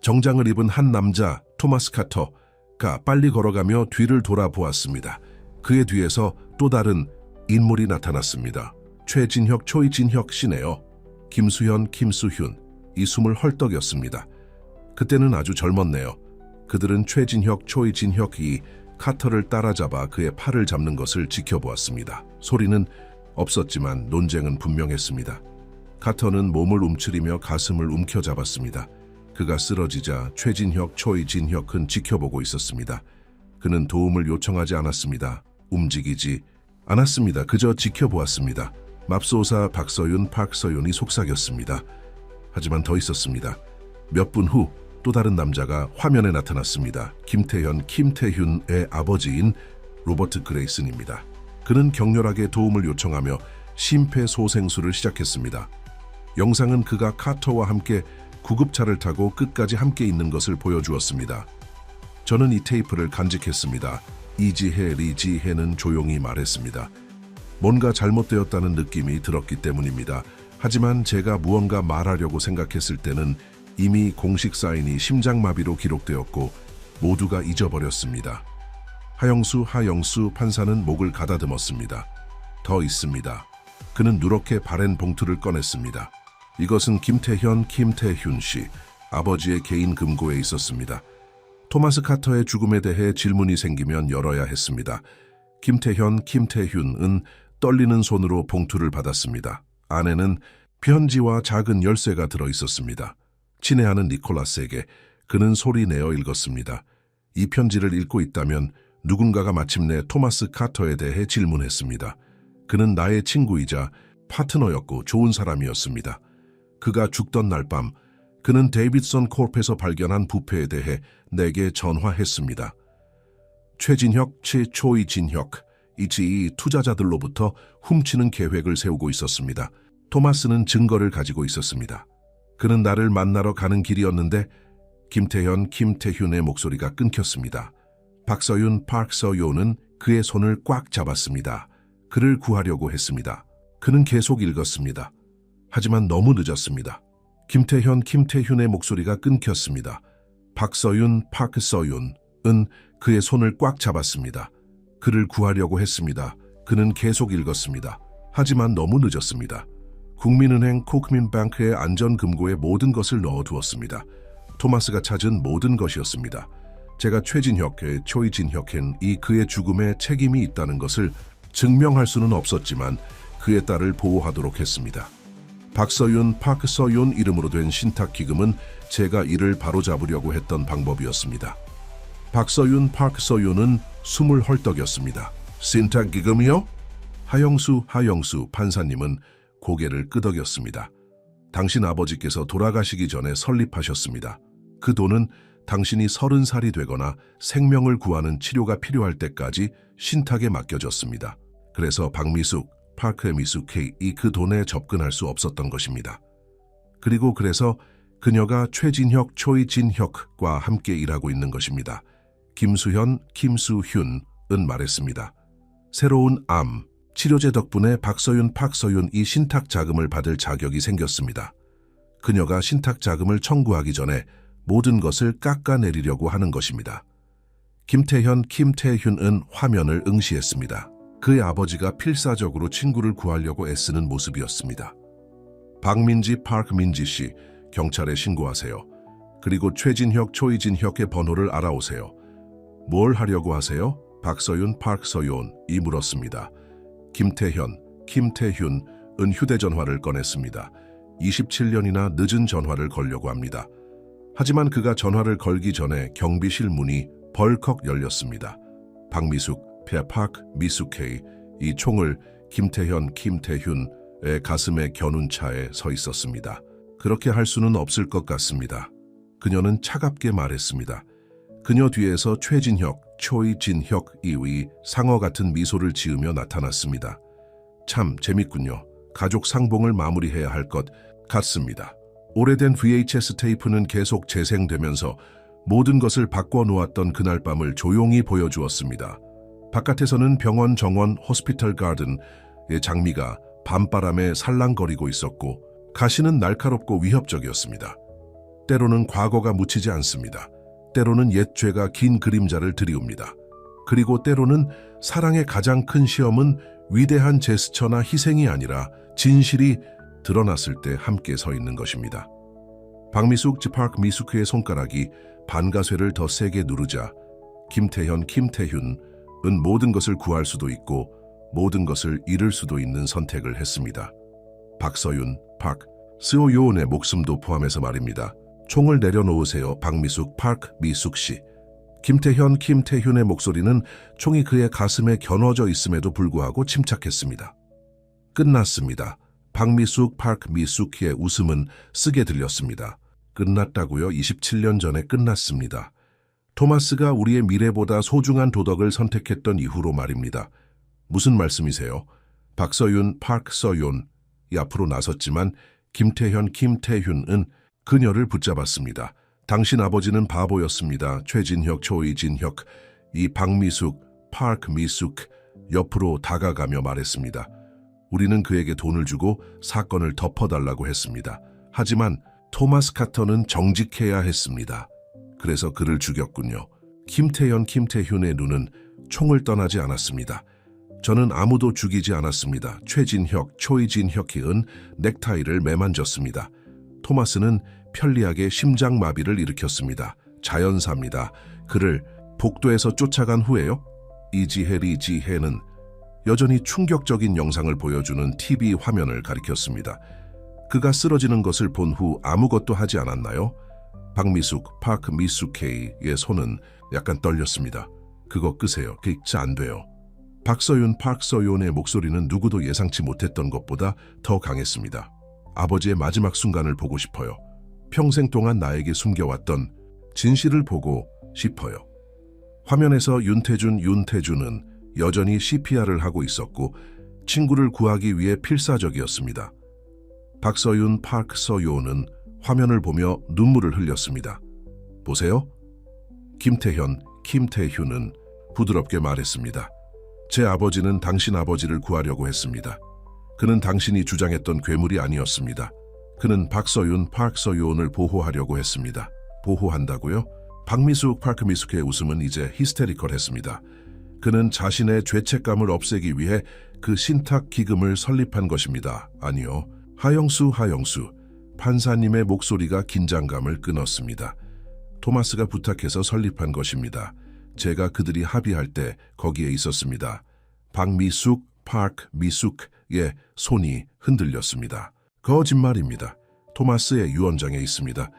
정장을 입은 한 남자, 토마스 카터가 빨리 걸어가며 뒤를 돌아보았습니다. 그의 뒤에서 또 다른 인물이 나타났습니다. 최진혁, 초이진혁 씨네요. 김수현, 김수훈. 이 숨을 헐떡였습니다. 그때는 아주 젊었네요. 그들은 최진혁, 초이진혁이 카터를 따라잡아 그의 팔을 잡는 것을 지켜보았습니다. 소리는 없었지만 논쟁은 분명했습니다. 카터는 몸을 움츠리며 가슴을 움켜잡았습니다. 그가 쓰러지자 최진혁, 초이진혁은 지켜보고 있었습니다. 그는 도움을 요청하지 않았습니다. 움직이지 않았습니다. 그저 지켜보았습니다. 맙소사 박서윤이 속삭였습니다. 하지만 더 있었습니다. 몇 분 후 또 다른 남자가 화면에 나타났습니다. 김태현, 김태훈의 아버지인 로버트 그레이슨입니다. 그는 격렬하게 도움을 요청하며 심폐소생술을 시작했습니다. 영상은 그가 카터와 함께 구급차를 타고 끝까지 함께 있는 것을 보여주었습니다. 저는 이 테이프를 간직했습니다. 이지혜, 리지혜는 조용히 말했습니다. 뭔가 잘못되었다는 느낌이 들었기 때문입니다. 하지만 제가 무언가 말하려고 생각했을 때는 이미 공식 사인이 심장마비로 기록되었고 모두가 잊어버렸습니다. 하영수 판사는 목을 가다듬었습니다. 더 있습니다. 그는 누렇게 바랜 봉투를 꺼냈습니다. 이것은 김태현, 김태훈 씨 아버지의 개인 금고에 있었습니다. 토마스 카터의 죽음에 대해 질문이 생기면 열어야 했습니다. 김태현, 김태훈은 떨리는 손으로 봉투를 받았습니다. 안에는 편지와 작은 열쇠가 들어 있었습니다. 친애하는 니콜라스에게 그는 소리 내어 읽었습니다. 이 편지를 읽고 있다면 누군가가 마침내 토마스 카터에 대해 질문했습니다. 그는 나의 친구이자 파트너였고 좋은 사람이었습니다. 그가 죽던 날 밤 그는 데이비드선 콜프에서 발견한 부패에 대해 내게 전화했습니다. 최진혁, 초이진혁, 이 투자자들로부터 훔치는 계획을 세우고 있었습니다. 토마스는 증거를 가지고 있었습니다. 그는 나를 만나러 가는 길이었는데 김태현, 김태훈의 목소리가 끊겼습니다. 박서윤은 그의 손을 꽉 잡았습니다. 그를 구하려고 했습니다. 그는 계속 읽었습니다. 하지만 너무 늦었습니다. 김태현, 김태훈의 목소리가 끊겼습니다. 박서윤은 그의 손을 꽉 잡았습니다. 그를 구하려고 했습니다. 그는 계속 읽었습니다. 하지만 너무 늦었습니다. 국민은행 코크민뱅크의 안전금고에 모든 것을 넣어두었습니다. 토마스가 찾은 모든 것이었습니다. 제가 최진혁의 초이진혁이 그의 죽음에 책임이 있다는 것을 증명할 수는 없었지만 그의 딸을 보호하도록 했습니다. 박서윤 이름으로 된 신탁기금은 제가 이를 바로잡으려고 했던 방법이었습니다. 박서윤은 숨을 헐떡였습니다. 신탁기금이요? 하영수 판사님은 고개를 끄덕였습니다. 당신 아버지께서 돌아가시기 전에 설립하셨습니다. 그 돈은 당신이 30살이 되거나 생명을 구하는 치료가 필요할 때까지 신탁에 맡겨졌습니다. 그래서 박미숙, 파크의 미숙이 그 돈에 접근할 수 없었던 것입니다. 그래서 그녀가 최진혁, 초이진혁과 함께 일하고 있는 것입니다. 김수현은 말했습니다. 새로운 암 치료제 덕분에 박서윤이 신탁 자금을 받을 자격이 생겼습니다. 그녀가 신탁 자금을 청구하기 전에 모든 것을 깎아내리려고 하는 것입니다. 김태훈은 화면을 응시했습니다. 그의 아버지가 필사적으로 친구를 구하려고 애쓰는 모습이었습니다. 박민지 씨, 경찰에 신고하세요. 그리고 최진혁, 초이진혁의 번호를 알아오세요. 뭘 하려고 하세요? 박서윤, 이 물었습니다. 김태현, 김태훈은 휴대전화를 꺼냈습니다. 27년이나 늦은 전화를 걸려고 합니다. 하지만 그가 전화를 걸기 전에 경비실 문이 벌컥 열렸습니다. 박미숙, 미숙케이, 이 총을 김태현, 김태훈의 가슴에 겨눈 차에 서 있었습니다. 그렇게 할 수는 없을 것 같습니다. 그녀는 차갑게 말했습니다. 그녀 뒤에서 최진혁, 초이진혁이 상어 같은 미소를 지으며 나타났습니다. 참 재밌군요. 가족 상봉을 마무리해야 할 것 같습니다. 오래된 VHS 테이프는 계속 재생되면서 모든 것을 바꿔놓았던 그날 밤을 조용히 보여주었습니다. 바깥에서는 병원 정원 호스피털 가든의 장미가 밤바람에 살랑거리고 있었고 가시는 날카롭고 위협적이었습니다. 때로는 과거가 묻히지 않습니다. 때로는 옛 죄가 긴 그림자를 드리웁니다. 그리고 때로는 사랑의 가장 큰 시험은 위대한 제스처나 희생이 아니라 진실이 드러났을 때 함께 서 있는 것입니다. 박미숙, 미숙의 손가락이 반가쇠를 더 세게 누르자 김태현, 김태훈은 모든 것을 구할 수도 있고 모든 것을 잃을 수도 있는 선택을 했습니다. 박서윤, 스오요온의 목숨도 포함해서 말입니다. 총을 내려놓으세요. 박미숙, 미숙 씨. 김태현, 김태훈의 목소리는 총이 그의 가슴에 겨눠져 있음에도 불구하고 침착했습니다. 끝났습니다. 박미숙, 미숙의 웃음은 쓰게 들렸습니다. 끝났다고요? 27년 전에 끝났습니다. 토마스가 우리의 미래보다 소중한 도덕을 선택했던 이후로 말입니다. 무슨 말씀이세요? 박서윤, 서윤이 앞으로 나섰지만 김태현, 김태훈은 그녀를 붙잡았습니다. 당신 아버지는 바보였습니다. 최진혁, 초이진혁. 이 박미숙, 미숙 옆으로 다가가며 말했습니다. 우리는 그에게 돈을 주고 사건을 덮어달라고 했습니다. 하지만 토마스 카터는 정직해야 했습니다. 그래서 그를 죽였군요. 김태현, 김태훈의 눈은 총을 떠나지 않았습니다. 저는 아무도 죽이지 않았습니다. 최진혁, 초이진혁이 은 넥타이를 매만졌습니다. 토마스는 편리하게 심장마비를 일으켰습니다. 자연사입니다. 그를 복도에서 쫓아간 후에요. 이지혜는 여전히 충격적인 영상을 보여주는 TV 화면을 가리켰습니다. 그가 쓰러지는 것을 본 후 아무것도 하지 않았나요? 박미숙, 미숙케이의 손은 약간 떨렸습니다. 그거 끄세요. 그게 안 돼요. 박서윤, 서윤의 목소리는 누구도 예상치 못했던 것보다 더 강했습니다. 아버지의 마지막 순간을 보고 싶어요. 평생 동안 나에게 숨겨왔던 진실을 보고 싶어요. 화면에서 윤태준은 여전히 CPR을 하고 있었고 친구를 구하기 위해 필사적이었습니다. 박서윤, 서윤은 화면을 보며 눈물을 흘렸습니다. 보세요. 김태현, 김태훈은 부드럽게 말했습니다. 제 아버지는 당신 아버지를 구하려고 했습니다. 그는 당신이 주장했던 괴물이 아니었습니다. 그는 박서윤, 서윤을 보호하려고 했습니다. 보호한다고요? 박미숙, 미숙의 웃음은 이제 히스테리컬했습니다. 그는 자신의 죄책감을 없애기 위해 그 신탁 기금을 설립한 것입니다. 아니요. 하영수. 판사님의 목소리가 긴장감을 끊었습니다. 토마스가 부탁해서 설립한 것입니다. 제가 그들이 합의할 때 거기에 있었습니다. 박미숙, 미숙의 손이 흔들렸습니다. 거짓말입니다. 토마스의 유언장에 있습니다.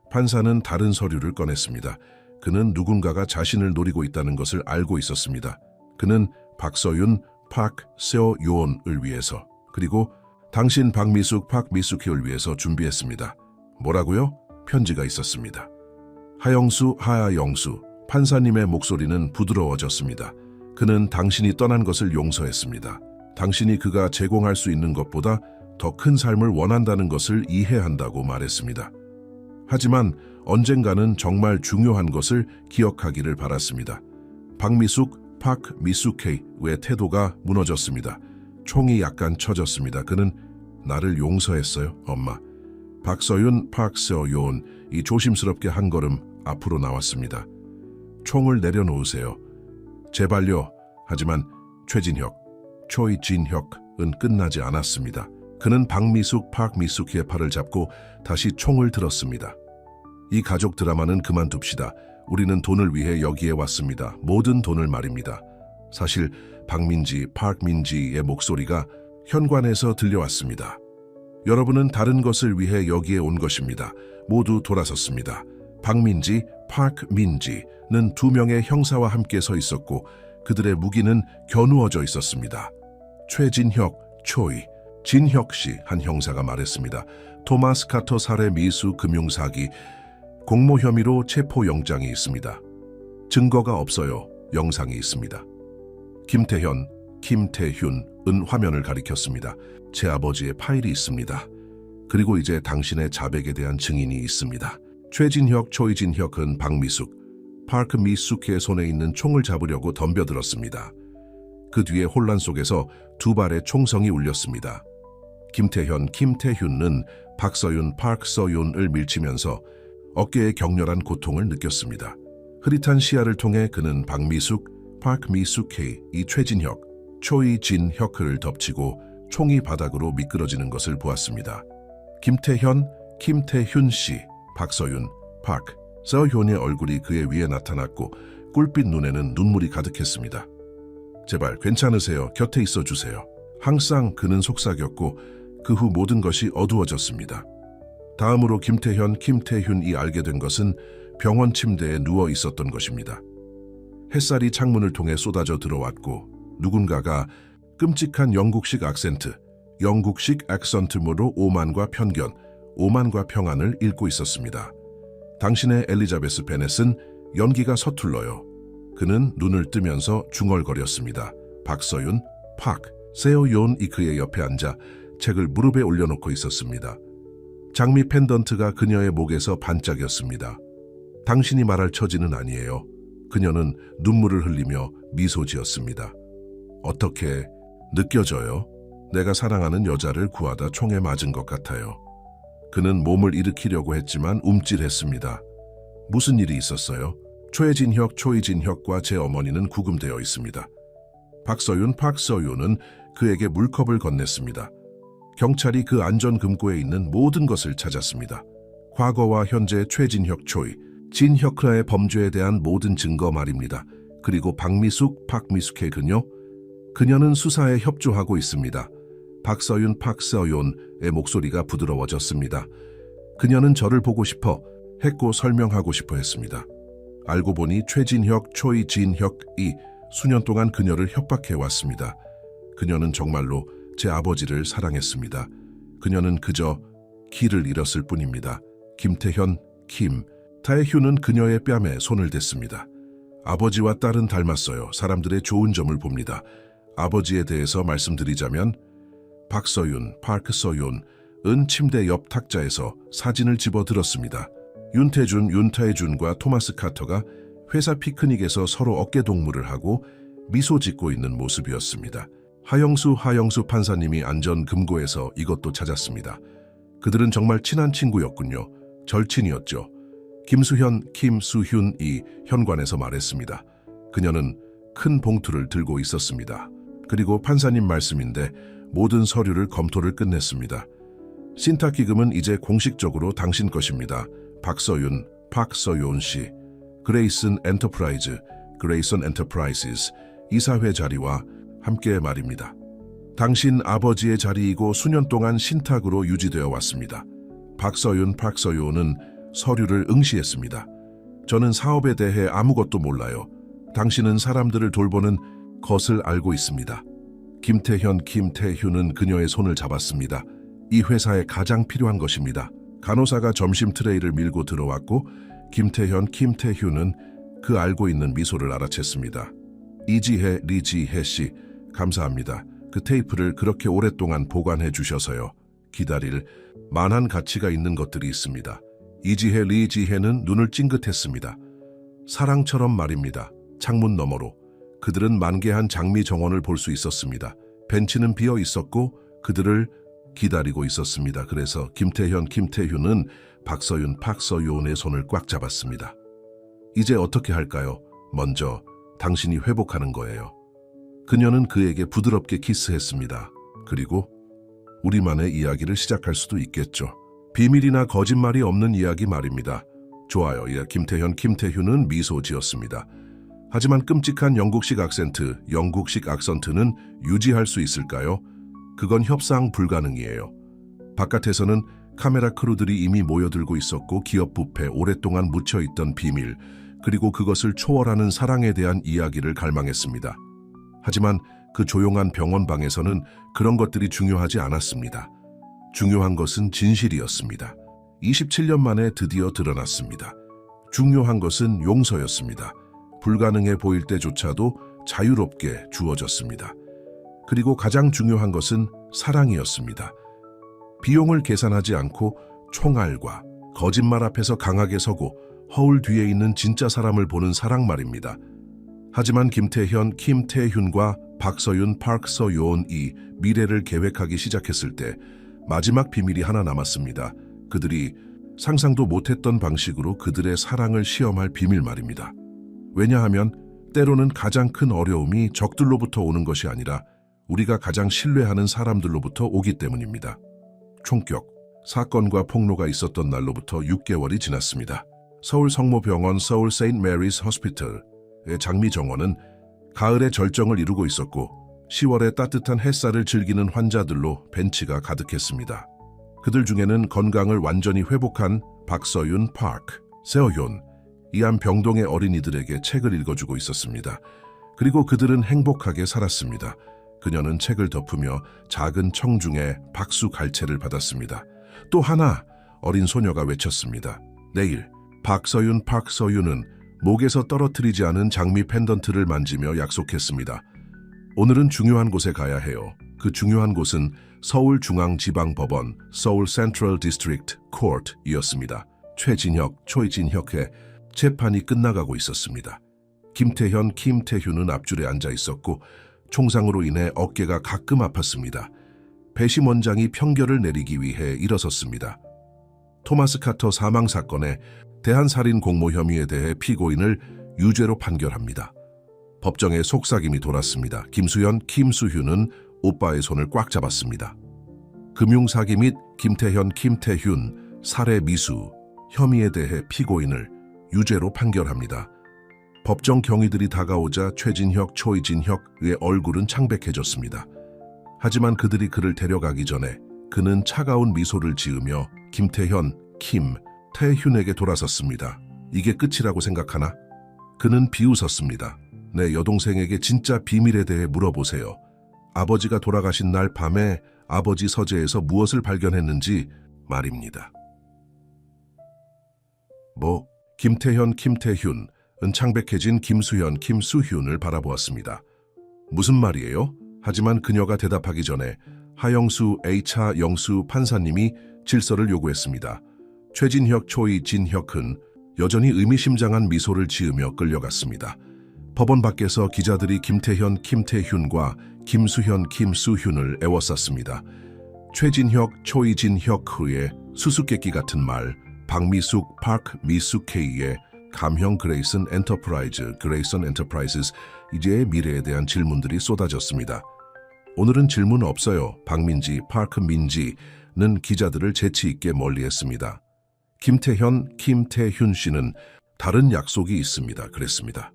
판사는 다른 서류를 꺼냈습니다. 그는 누군가가 자신을 노리고 있다는 것을 알고 있었습니다. 그는 박서윤, 세오요온을 위해서 그리고 당신 박미숙, 미숙희를 위해서 준비했습니다. 뭐라고요? 편지가 있었습니다. 하영수, 판사님의 목소리는 부드러워졌습니다. 그는 당신이 떠난 것을 용서했습니다. 당신이 그가 제공할 수 있는 것보다 더 큰 삶을 원한다는 것을 이해한다고 말했습니다. 하지만 언젠가는 정말 중요한 것을 기억하기를 바랐습니다. 박미숙, 미숙케이의 태도가 무너졌습니다. 총이 약간 쳐졌습니다. 그는 나를 용서했어요, 엄마. 박서윤, 세오요온이 조심스럽게 한 걸음 앞으로 나왔습니다. 총을 내려놓으세요. 제발요. 하지만 최진혁, 초이진혁은 끝나지 않았습니다. 그는 박미숙, 박미숙희의 팔을 잡고 다시 총을 들었습니다. 이 가족 드라마는 그만둡시다. 우리는 돈을 위해 여기에 왔습니다. 모든 돈을 말입니다. 사실 박민지, 박민지의 목소리가 현관에서 들려왔습니다. 여러분은 다른 것을 위해 여기에 온 것입니다. 모두 돌아섰습니다. 박민지, 박민지는 두 명의 형사와 함께 서 있었고 그들의 무기는 겨누어져 있었습니다. 최진혁, 초이, 진혁 씨 한 형사가 말했습니다. 토마스 카터 살해 미수 금융사기 공모 혐의로 체포영장이 있습니다. 증거가 없어요. 영상이 있습니다. 김태현, 김태훈은 화면을 가리켰습니다. 제 아버지의 파일이 있습니다. 그리고 이제 당신의 자백에 대한 증인이 있습니다. 최진혁, 초이진혁은 박미숙, 파크 미숙의 손에 있는 총을 잡으려고 덤벼들었습니다. 그 뒤에 혼란 속에서 두 발의 총성이 울렸습니다. 김태현, 김태훈은 박서윤, 박서윤을 밀치면서 어깨에 격렬한 고통을 느꼈습니다. 흐릿한 시야를 통해 그는 박미숙, 박미숙의 이 최진혁, 초이진혁을 덮치고 총이 바닥으로 미끄러지는 것을 보았습니다. 김태현, 김태훈 씨, 박서윤, 박서윤의 얼굴이 그의 위에 나타났고 꿀빛 눈에는 눈물이 가득했습니다. 제발 괜찮으세요. 곁에 있어 주세요. 항상 그는 속삭였고 그 후 모든 것이 어두워졌습니다. 다음으로 김태현, 김태훈이 알게 된 것은 병원 침대에 누워 있었던 것입니다. 햇살이 창문을 통해 쏟아져 들어왔고 누군가가 끔찍한 영국식 액센트로 오만과 편견, 오만과 평안을 읽고 있었습니다. 당신의 엘리자베스 베넷은 연기가 서툴러요. 그는 눈을 뜨면서 중얼거렸습니다. 박서윤, 박세오윤이 그의 옆에 앉아 책을 무릎에 올려놓고 있었습니다. 장미 펜던트가 그녀의 목에서 반짝였습니다. 당신이 말할 처지는 아니에요. 그녀는 눈물을 흘리며 미소 지었습니다. 어떻게 느껴져요? 내가 사랑하는 여자를 구하다 총에 맞은 것 같아요. 그는 몸을 일으키려고 했지만 움찔했습니다. 무슨 일이 있었어요? 최진혁, 초이진혁과 제 어머니는 구금되어 있습니다. 박서윤은 그에게 물컵을 건넸습니다. 경찰이 그 안전금고에 있는 모든 것을 찾았습니다. 과거와 현재 최진혁, 진혁의 범죄에 대한 모든 증거 말입니다. 그리고 박미숙, 박미숙의 그녀는 수사에 협조하고 있습니다. 박서윤의 목소리가 부드러워졌습니다. 그녀는 저를 보고 싶어 했고 설명하고 싶어 했습니다. 알고 보니 최진혁, 초이진혁이 수년 동안 그녀를 협박해왔습니다. 그녀는 정말로 제 아버지를 사랑했습니다. 그녀는 그저 길을 잃었을 뿐입니다. 김태현, 김태훈은 그녀의 뺨에 손을 댔습니다. 아버지와 딸은 닮았어요. 사람들의 좋은 점을 봅니다. 아버지에 대해서 말씀드리자면 박서윤은 침대 옆 탁자에서 사진을 집어들었습니다. 윤태준과 토마스 카터가 회사 피크닉에서 서로 어깨동무를 하고 미소 짓고 있는 모습이었습니다. 하영수 판사님이 안전금고에서 이것도 찾았습니다. 그들은 정말 친한 친구였군요. 절친이었죠. 김수훈이 현관에서 말했습니다. 그녀는 큰 봉투를 들고 있었습니다. 그리고 판사님 말씀인데 모든 서류를 검토를 끝냈습니다. 신탁기금은 이제 공식적으로 당신 것입니다. 박서윤 씨, 그레이슨 엔터프라이즈스 이사회 자리와 함께 말입니다. 당신 아버지의 자리이고 수년 동안 신탁으로 유지되어 왔습니다. 박서윤은 서류를 응시했습니다. 저는 사업에 대해 아무것도 몰라요. 당신은 사람들을 돌보는 것을 알고 있습니다. 김태훈은 그녀의 손을 잡았습니다. 이 회사에 가장 필요한 것입니다. 간호사가 점심 트레이를 밀고 들어왔고 김태훈은 그 알고 있는 미소를 알아챘습니다. 리지혜 씨, 감사합니다. 그 테이프를 그렇게 오랫동안 보관해 주셔서요. 기다릴 만한 가치가 있는 것들이 있습니다. 리지혜는 눈을 찡긋했습니다. 사랑처럼 말입니다. 창문 너머로 그들은 만개한 장미 정원을 볼 수 있었습니다. 벤치는 비어 있었고 그들을 기다리고 있었습니다. 그래서 김태훈은 박서윤의 손을 꽉 잡았습니다. 이제 어떻게 할까요? 먼저 당신이 회복하는 거예요. 그녀는 그에게 부드럽게 키스했습니다. 그리고 우리만의 이야기를 시작할 수도 있겠죠. 비밀이나 거짓말이 없는 이야기 말입니다. 좋아요. 예, 김태현은 미소 지었습니다. 하지만 끔찍한 영국식 악센트는 유지할 수 있을까요? 그건 협상 불가능이에요. 바깥에서는 카메라 크루들이 이미 모여들고 있었고 기업 뷔페 오랫동안 묻혀있던 비밀, 그리고 그것을 초월하는 사랑에 대한 이야기를 갈망했습니다. 하지만 그 조용한 병원방에서는 그런 것들이 중요하지 않았습니다. 중요한 것은 진실이었습니다. 27년 만에 드디어 드러났습니다. 중요한 것은 용서였습니다. 불가능해 보일 때조차도 자유롭게 주어졌습니다. 그리고 가장 중요한 것은 사랑이었습니다. 비용을 계산하지 않고 총알과 거짓말 앞에서 강하게 서고 허울 뒤에 있는 진짜 사람을 보는 사랑 말입니다. 하지만 김태훈과 박서윤이 미래를 계획하기 시작했을 때 마지막 비밀이 하나 남았습니다. 그들이 상상도 못했던 방식으로 그들의 사랑을 시험할 비밀 말입니다. 왜냐하면 때로는 가장 큰 어려움이 적들로부터 오는 것이 아니라 우리가 가장 신뢰하는 사람들로부터 오기 때문입니다. 총격, 사건과 폭로가 있었던 날로부터 6개월이 지났습니다. 서울 성모병원 서울 세인트 메리스 호스피털의 장미 정원은 가을의 절정을 이루고 있었고 10월의 따뜻한 햇살을 즐기는 환자들로 벤치가 가득했습니다. 그들 중에는 건강을 완전히 회복한 박서윤, 세어윤, 이한 병동의 어린이들에게 책을 읽어주고 있었습니다. 그리고 그들은 행복하게 살았습니다. 그녀는 책을 덮으며 작은 청중의 박수 갈채를 받았습니다. 또 하나 어린 소녀가 외쳤습니다. 내일 박서윤은 목에서 떨어뜨리지 않은 장미 펜던트를 만지며 약속했습니다. 오늘은 중요한 곳에 가야 해요. 그 중요한 곳은 서울중앙지방법원 서울 센트럴 디스트릭트 코트이었습니다. 초이진혁의 재판이 끝나가고 있었습니다. 김태훈은 앞줄에 앉아 있었고 총상으로 인해 어깨가 가끔 아팠습니다. 배심 원장이 평결을 내리기 위해 일어섰습니다. 토마스 카터 사망 사건의 대한살인 공모 혐의에 대해 피고인을 유죄로 판결합니다. 법정에 속삭임이 돌았습니다. 김수현은 오빠의 손을 꽉 잡았습니다. 금융사기 및 김태훈 살해 미수 혐의에 대해 피고인을 유죄로 판결합니다. 법정 경위들이 다가오자 초이진혁의 얼굴은 창백해졌습니다. 하지만 그들이 그를 데려가기 전에 그는 차가운 미소를 지으며 김태훈에게 돌아섰습니다. 이게 끝이라고 생각하나? 그는 비웃었습니다. 내 여동생에게 진짜 비밀에 대해 물어보세요. 아버지가 돌아가신 날 밤에 아버지 서재에서 무엇을 발견했는지 말입니다. 김태훈은 창백해진 김수현을 바라보았습니다. 무슨 말이에요? 하지만 그녀가 대답하기 전에 하영수 영수 판사님이 질서를 요구했습니다. 초이진혁은 여전히 의미심장한 미소를 지으며 끌려갔습니다. 법원 밖에서 기자들이 김태훈과 김수현을 애워쌌습니다. 초이진혁의 수수께끼 같은 말, 박미숙 미숙K의 감형 그레이슨 엔터프라이즈의 미래에 대한 질문들이 쏟아졌습니다. 오늘은 질문 없어요. 민지는 기자들을 재치 있게 멀리했습니다. 김태훈 씨는 다른 약속이 있습니다. 그랬습니다.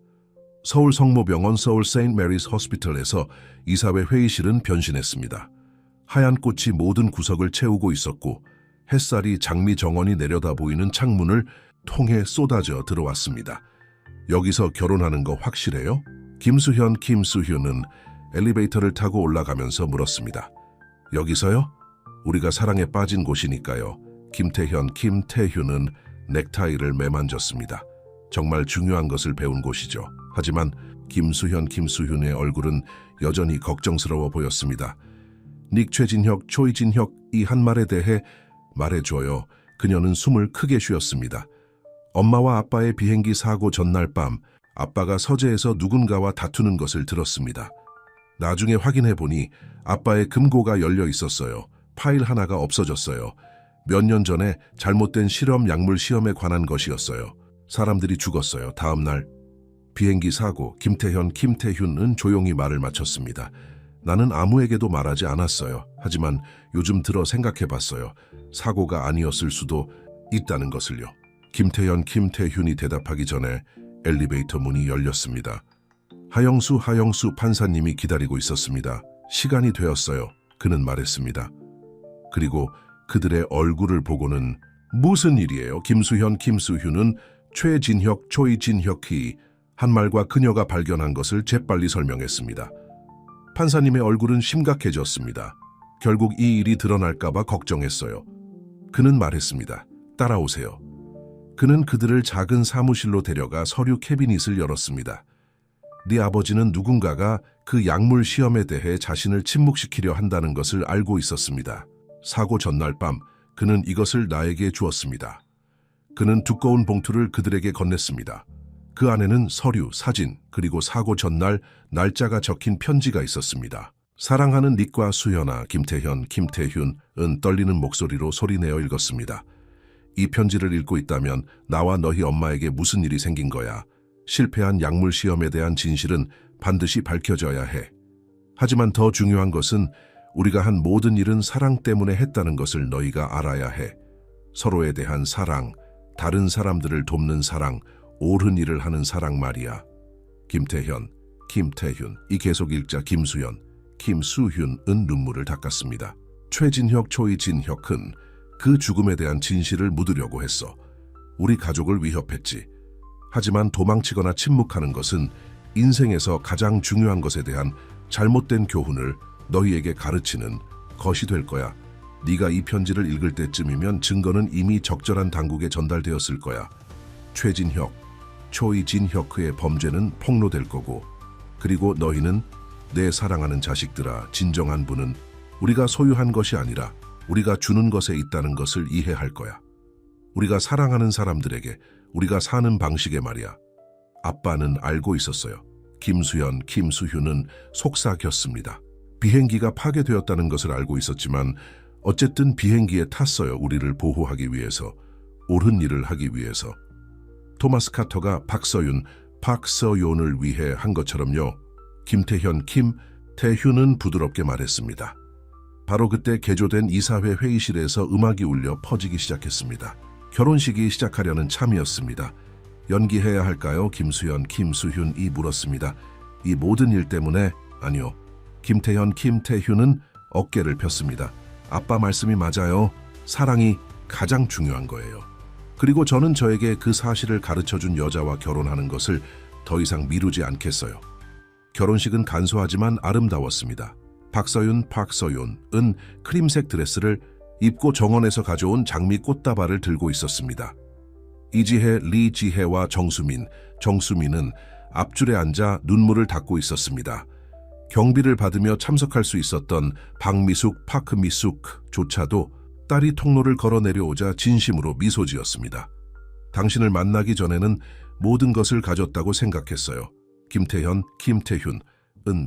서울 성모병원 서울 세인트 메리스 호스피털에서 이사회 회의실은 변신했습니다. 하얀 꽃이 모든 구석을 채우고 있었고 햇살이 장미 정원이 내려다 보이는 창문을 통해 쏟아져 들어왔습니다. 여기서 결혼하는 거 확실해요? 김수현은 엘리베이터를 타고 올라가면서 물었습니다. 여기서요? 우리가 사랑에 빠진 곳이니까요. 김태훈은 넥타이를 매만졌습니다. 정말 중요한 것을 배운 곳이죠. 하지만 김수현의 얼굴은 여전히 걱정스러워 보였습니다. 초이진혁 이 한 말에 대해 말해줘요. 그녀는 숨을 크게 쉬었습니다. 엄마와 아빠의 비행기 사고 전날 밤 아빠가 서재에서 누군가와 다투는 것을 들었습니다. 나중에 확인해보니 아빠의 금고가 열려 있었어요. 파일 하나가 없어졌어요. 몇 년 전에 잘못된 실험 약물 시험에 관한 것이었어요. 사람들이 죽었어요. 다음 날 비행기 사고. 김태훈은 조용히 말을 마쳤습니다. 나는 아무에게도 말하지 않았어요. 하지만 요즘 들어 생각해봤어요. 사고가 아니었을 수도 있다는 것을요. 김태현, 김태훈이 대답하기 전에 엘리베이터 문이 열렸습니다. 하영수 판사님이 기다리고 있었습니다. 시간이 되었어요. 그는 말했습니다. 그리고 그들의 얼굴을 보고는 무슨 일이에요? 김수현은 최진혁, 초이진혁이 한 말과 그녀가 발견한 것을 재빨리 설명했습니다. 판사님의 얼굴은 심각해졌습니다. 결국 이 일이 드러날까봐 걱정했어요. 그는 말했습니다. 따라오세요. 그는 그들을 작은 사무실로 데려가 서류 캐비닛을 열었습니다. 네 아버지는 누군가가 그 약물 시험에 대해 자신을 침묵시키려 한다는 것을 알고 있었습니다. 사고 전날 밤 그는 이것을 나에게 주었습니다. 그는 두꺼운 봉투를 그들에게 건넸습니다. 그 안에는 서류, 사진, 그리고 사고 전날 날짜가 적힌 편지가 있었습니다. 사랑하는 닉과 수연아, 김태현은 떨리는 목소리로 소리내어 읽었습니다. 이 편지를 읽고 있다면 나와 너희 엄마에게 무슨 일이 생긴 거야. 실패한 약물 시험에 대한 진실은 반드시 밝혀져야 해. 하지만 더 중요한 것은 우리가 한 모든 일은 사랑 때문에 했다는 것을 너희가 알아야 해. 서로에 대한 사랑, 다른 사람들을 돕는 사랑, 옳은 일을 하는 사랑 말이야. 김태현, 김태훈, 이 계속 읽자 김수현은 눈물을 닦았습니다. 최진혁, 초이진혁은 그 죽음에 대한 진실을 묻으려고 했어. 우리 가족을 위협했지. 하지만 도망치거나 침묵하는 것은 인생에서 가장 중요한 것에 대한 잘못된 교훈을 너희에게 가르치는 것이 될 거야. 네가 이 편지를 읽을 때쯤이면 증거는 이미 적절한 당국에 전달되었을 거야. 최진혁, 초이진혁의 범죄는 폭로될 거고, 그리고 너희는 내 사랑하는 자식들아, 진정한 부는 우리가 소유한 것이 아니라 우리가 주는 것에 있다는 것을 이해할 거야. 우리가 사랑하는 사람들에게 우리가 사는 방식에 말이야. 아빠는 알고 있었어요. 김수현은 속삭였습니다. 비행기가 파괴되었다는 것을 알고 있었지만 어쨌든 비행기에 탔어요. 우리를 보호하기 위해서, 옳은 일을 하기 위해서. 토마스 카터가 박서윤을 위해 한 것처럼요. 김태훈은 부드럽게 말했습니다. 바로 그때 개조된 이사회 회의실에서 음악이 울려 퍼지기 시작했습니다. 결혼식이 시작하려는 참이었습니다. 연기해야 할까요? 김수현이 물었습니다. 이 모든 일 때문에? 아니요. 김태훈은 어깨를 폈습니다. 아빠 말씀이 맞아요. 사랑이 가장 중요한 거예요. 그리고 저는 저에게 그 사실을 가르쳐준 여자와 결혼하는 것을 더 이상 미루지 않겠어요. 결혼식은 간소하지만 아름다웠습니다. 박서윤은 크림색 드레스를 입고 정원에서 가져온 장미 꽃다발을 들고 있었습니다. 이지혜, 리지혜와 정수민은 앞줄에 앉아 눈물을 닦고 있었습니다. 경비를 받으며 참석할 수 있었던 박미숙조차도 딸이 통로를 걸어 내려오자 진심으로 미소 지었습니다. 당신을 만나기 전에는 모든 것을 가졌다고 생각했어요. 김태훈은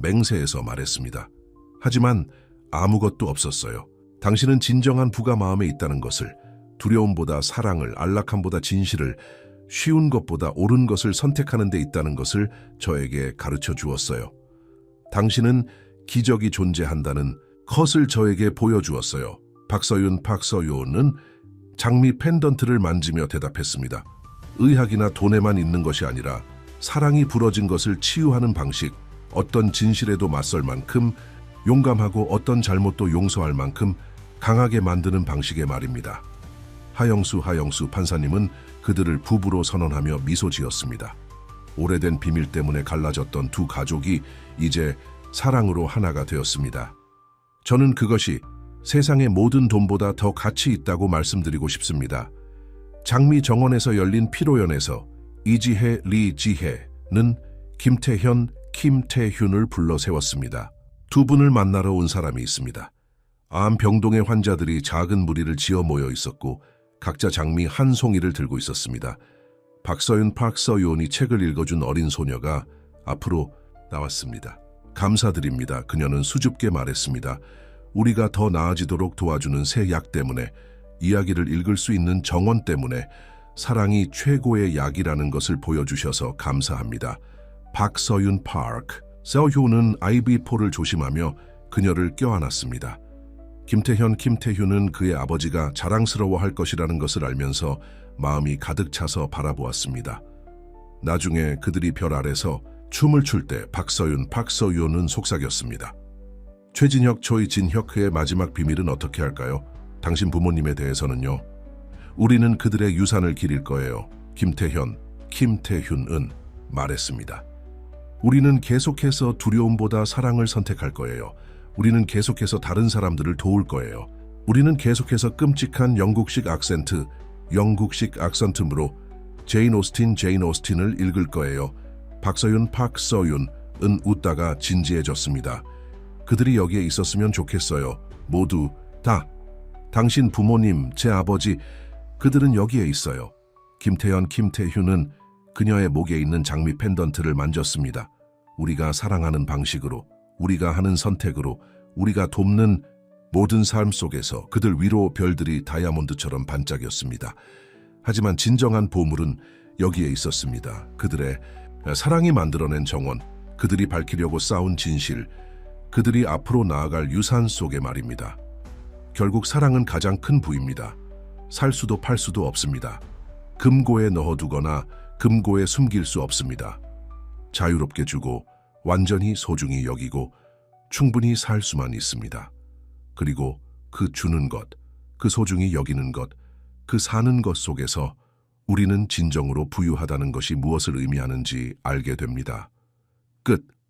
맹세해서 말했습니다. 하지만 아무것도 없었어요. 당신은 진정한 부가 마음에 있다는 것을, 두려움보다 사랑을, 안락함보다 진실을, 쉬운 것보다 옳은 것을 선택하는 데 있다는 것을 저에게 가르쳐 주었어요. 당신은 기적이 존재한다는 것을 저에게 보여주었어요. 박서윤은 장미 펜던트를 만지며 대답했습니다. 의학이나 돈에만 있는 것이 아니라 사랑이 부러진 것을 치유하는 방식, 어떤 진실에도 맞설 만큼 용감하고 어떤 잘못도 용서할 만큼 강하게 만드는 방식의 말입니다. 하영수 판사님은 그들을 부부로 선언하며 미소 지었습니다. 오래된 비밀 때문에 갈라졌던 두 가족이 이제 사랑으로 하나가 되었습니다. 저는 그것이 세상의 모든 돈보다 더 가치 있다고 말씀드리고 싶습니다. 장미 정원에서 열린 피로연에서 이지혜, 리지혜는 김태훈을 불러 세웠습니다. 두 분을 만나러 온 사람이 있습니다. 암병동의 환자들이 작은 무리를 지어 모여 있었고 각자 장미 한 송이를 들고 있었습니다. 박서윤이 책을 읽어준 어린 소녀가 앞으로 나왔습니다. 감사드립니다. 그녀는 수줍게 말했습니다. 우리가 더 나아지도록 도와주는 새 약 때문에, 이야기를 읽을 수 있는 정원 때문에, 사랑이 최고의 약이라는 것을 보여주셔서 감사합니다. 서효는 아이비폴을 조심하며 그녀를 껴안았습니다. 김태현은 그의 아버지가 자랑스러워할 것이라는 것을 알면서 마음이 가득 차서 바라보았습니다. 나중에 그들이 별 아래서 춤을 출 때 박서윤은 속삭였습니다. 최진혁, 조이진혁 그의 마지막 비밀은 어떻게 할까요? 당신 부모님에 대해서는요? 우리는 그들의 유산을 기릴 거예요. 김태훈은 말했습니다. 우리는 계속해서 두려움보다 사랑을 선택할 거예요. 우리는 계속해서 다른 사람들을 도울 거예요. 우리는 계속해서 끔찍한 영국식 악센트로 제인 오스틴을 읽을 거예요. 박서윤은 웃다가 진지해졌습니다. 그들이 여기에 있었으면 좋겠어요. 모두 다. 당신 부모님, 제 아버지, 그들은 여기에 있어요. 김태훈은 그녀의 목에 있는 장미 펜던트를 만졌습니다. 우리가 사랑하는 방식으로, 우리가 하는 선택으로, 우리가 돕는 모든 삶 속에서 그들 위로 별들이 다이아몬드처럼 반짝였습니다. 하지만 진정한 보물은 여기에 있었습니다. 그들의 사랑이 만들어낸 정원, 그들이 밝히려고 싸운 진실, 그들이 앞으로 나아갈 유산 속의 말입니다. 결국 사랑은 가장 큰 부입니다. 살 수도 팔 수도 없습니다. 금고에 넣어두거나 금고에 숨길 수 없습니다. 자유롭게 주고 완전히 소중히 여기고 충분히 살 수만 있습니다. 그리고 그 주는 것, 그 소중히 여기는 것, 그 사는 것 속에서 우리는 진정으로 부유하다는 것이 무엇을 의미하는지 알게 됩니다. 끝.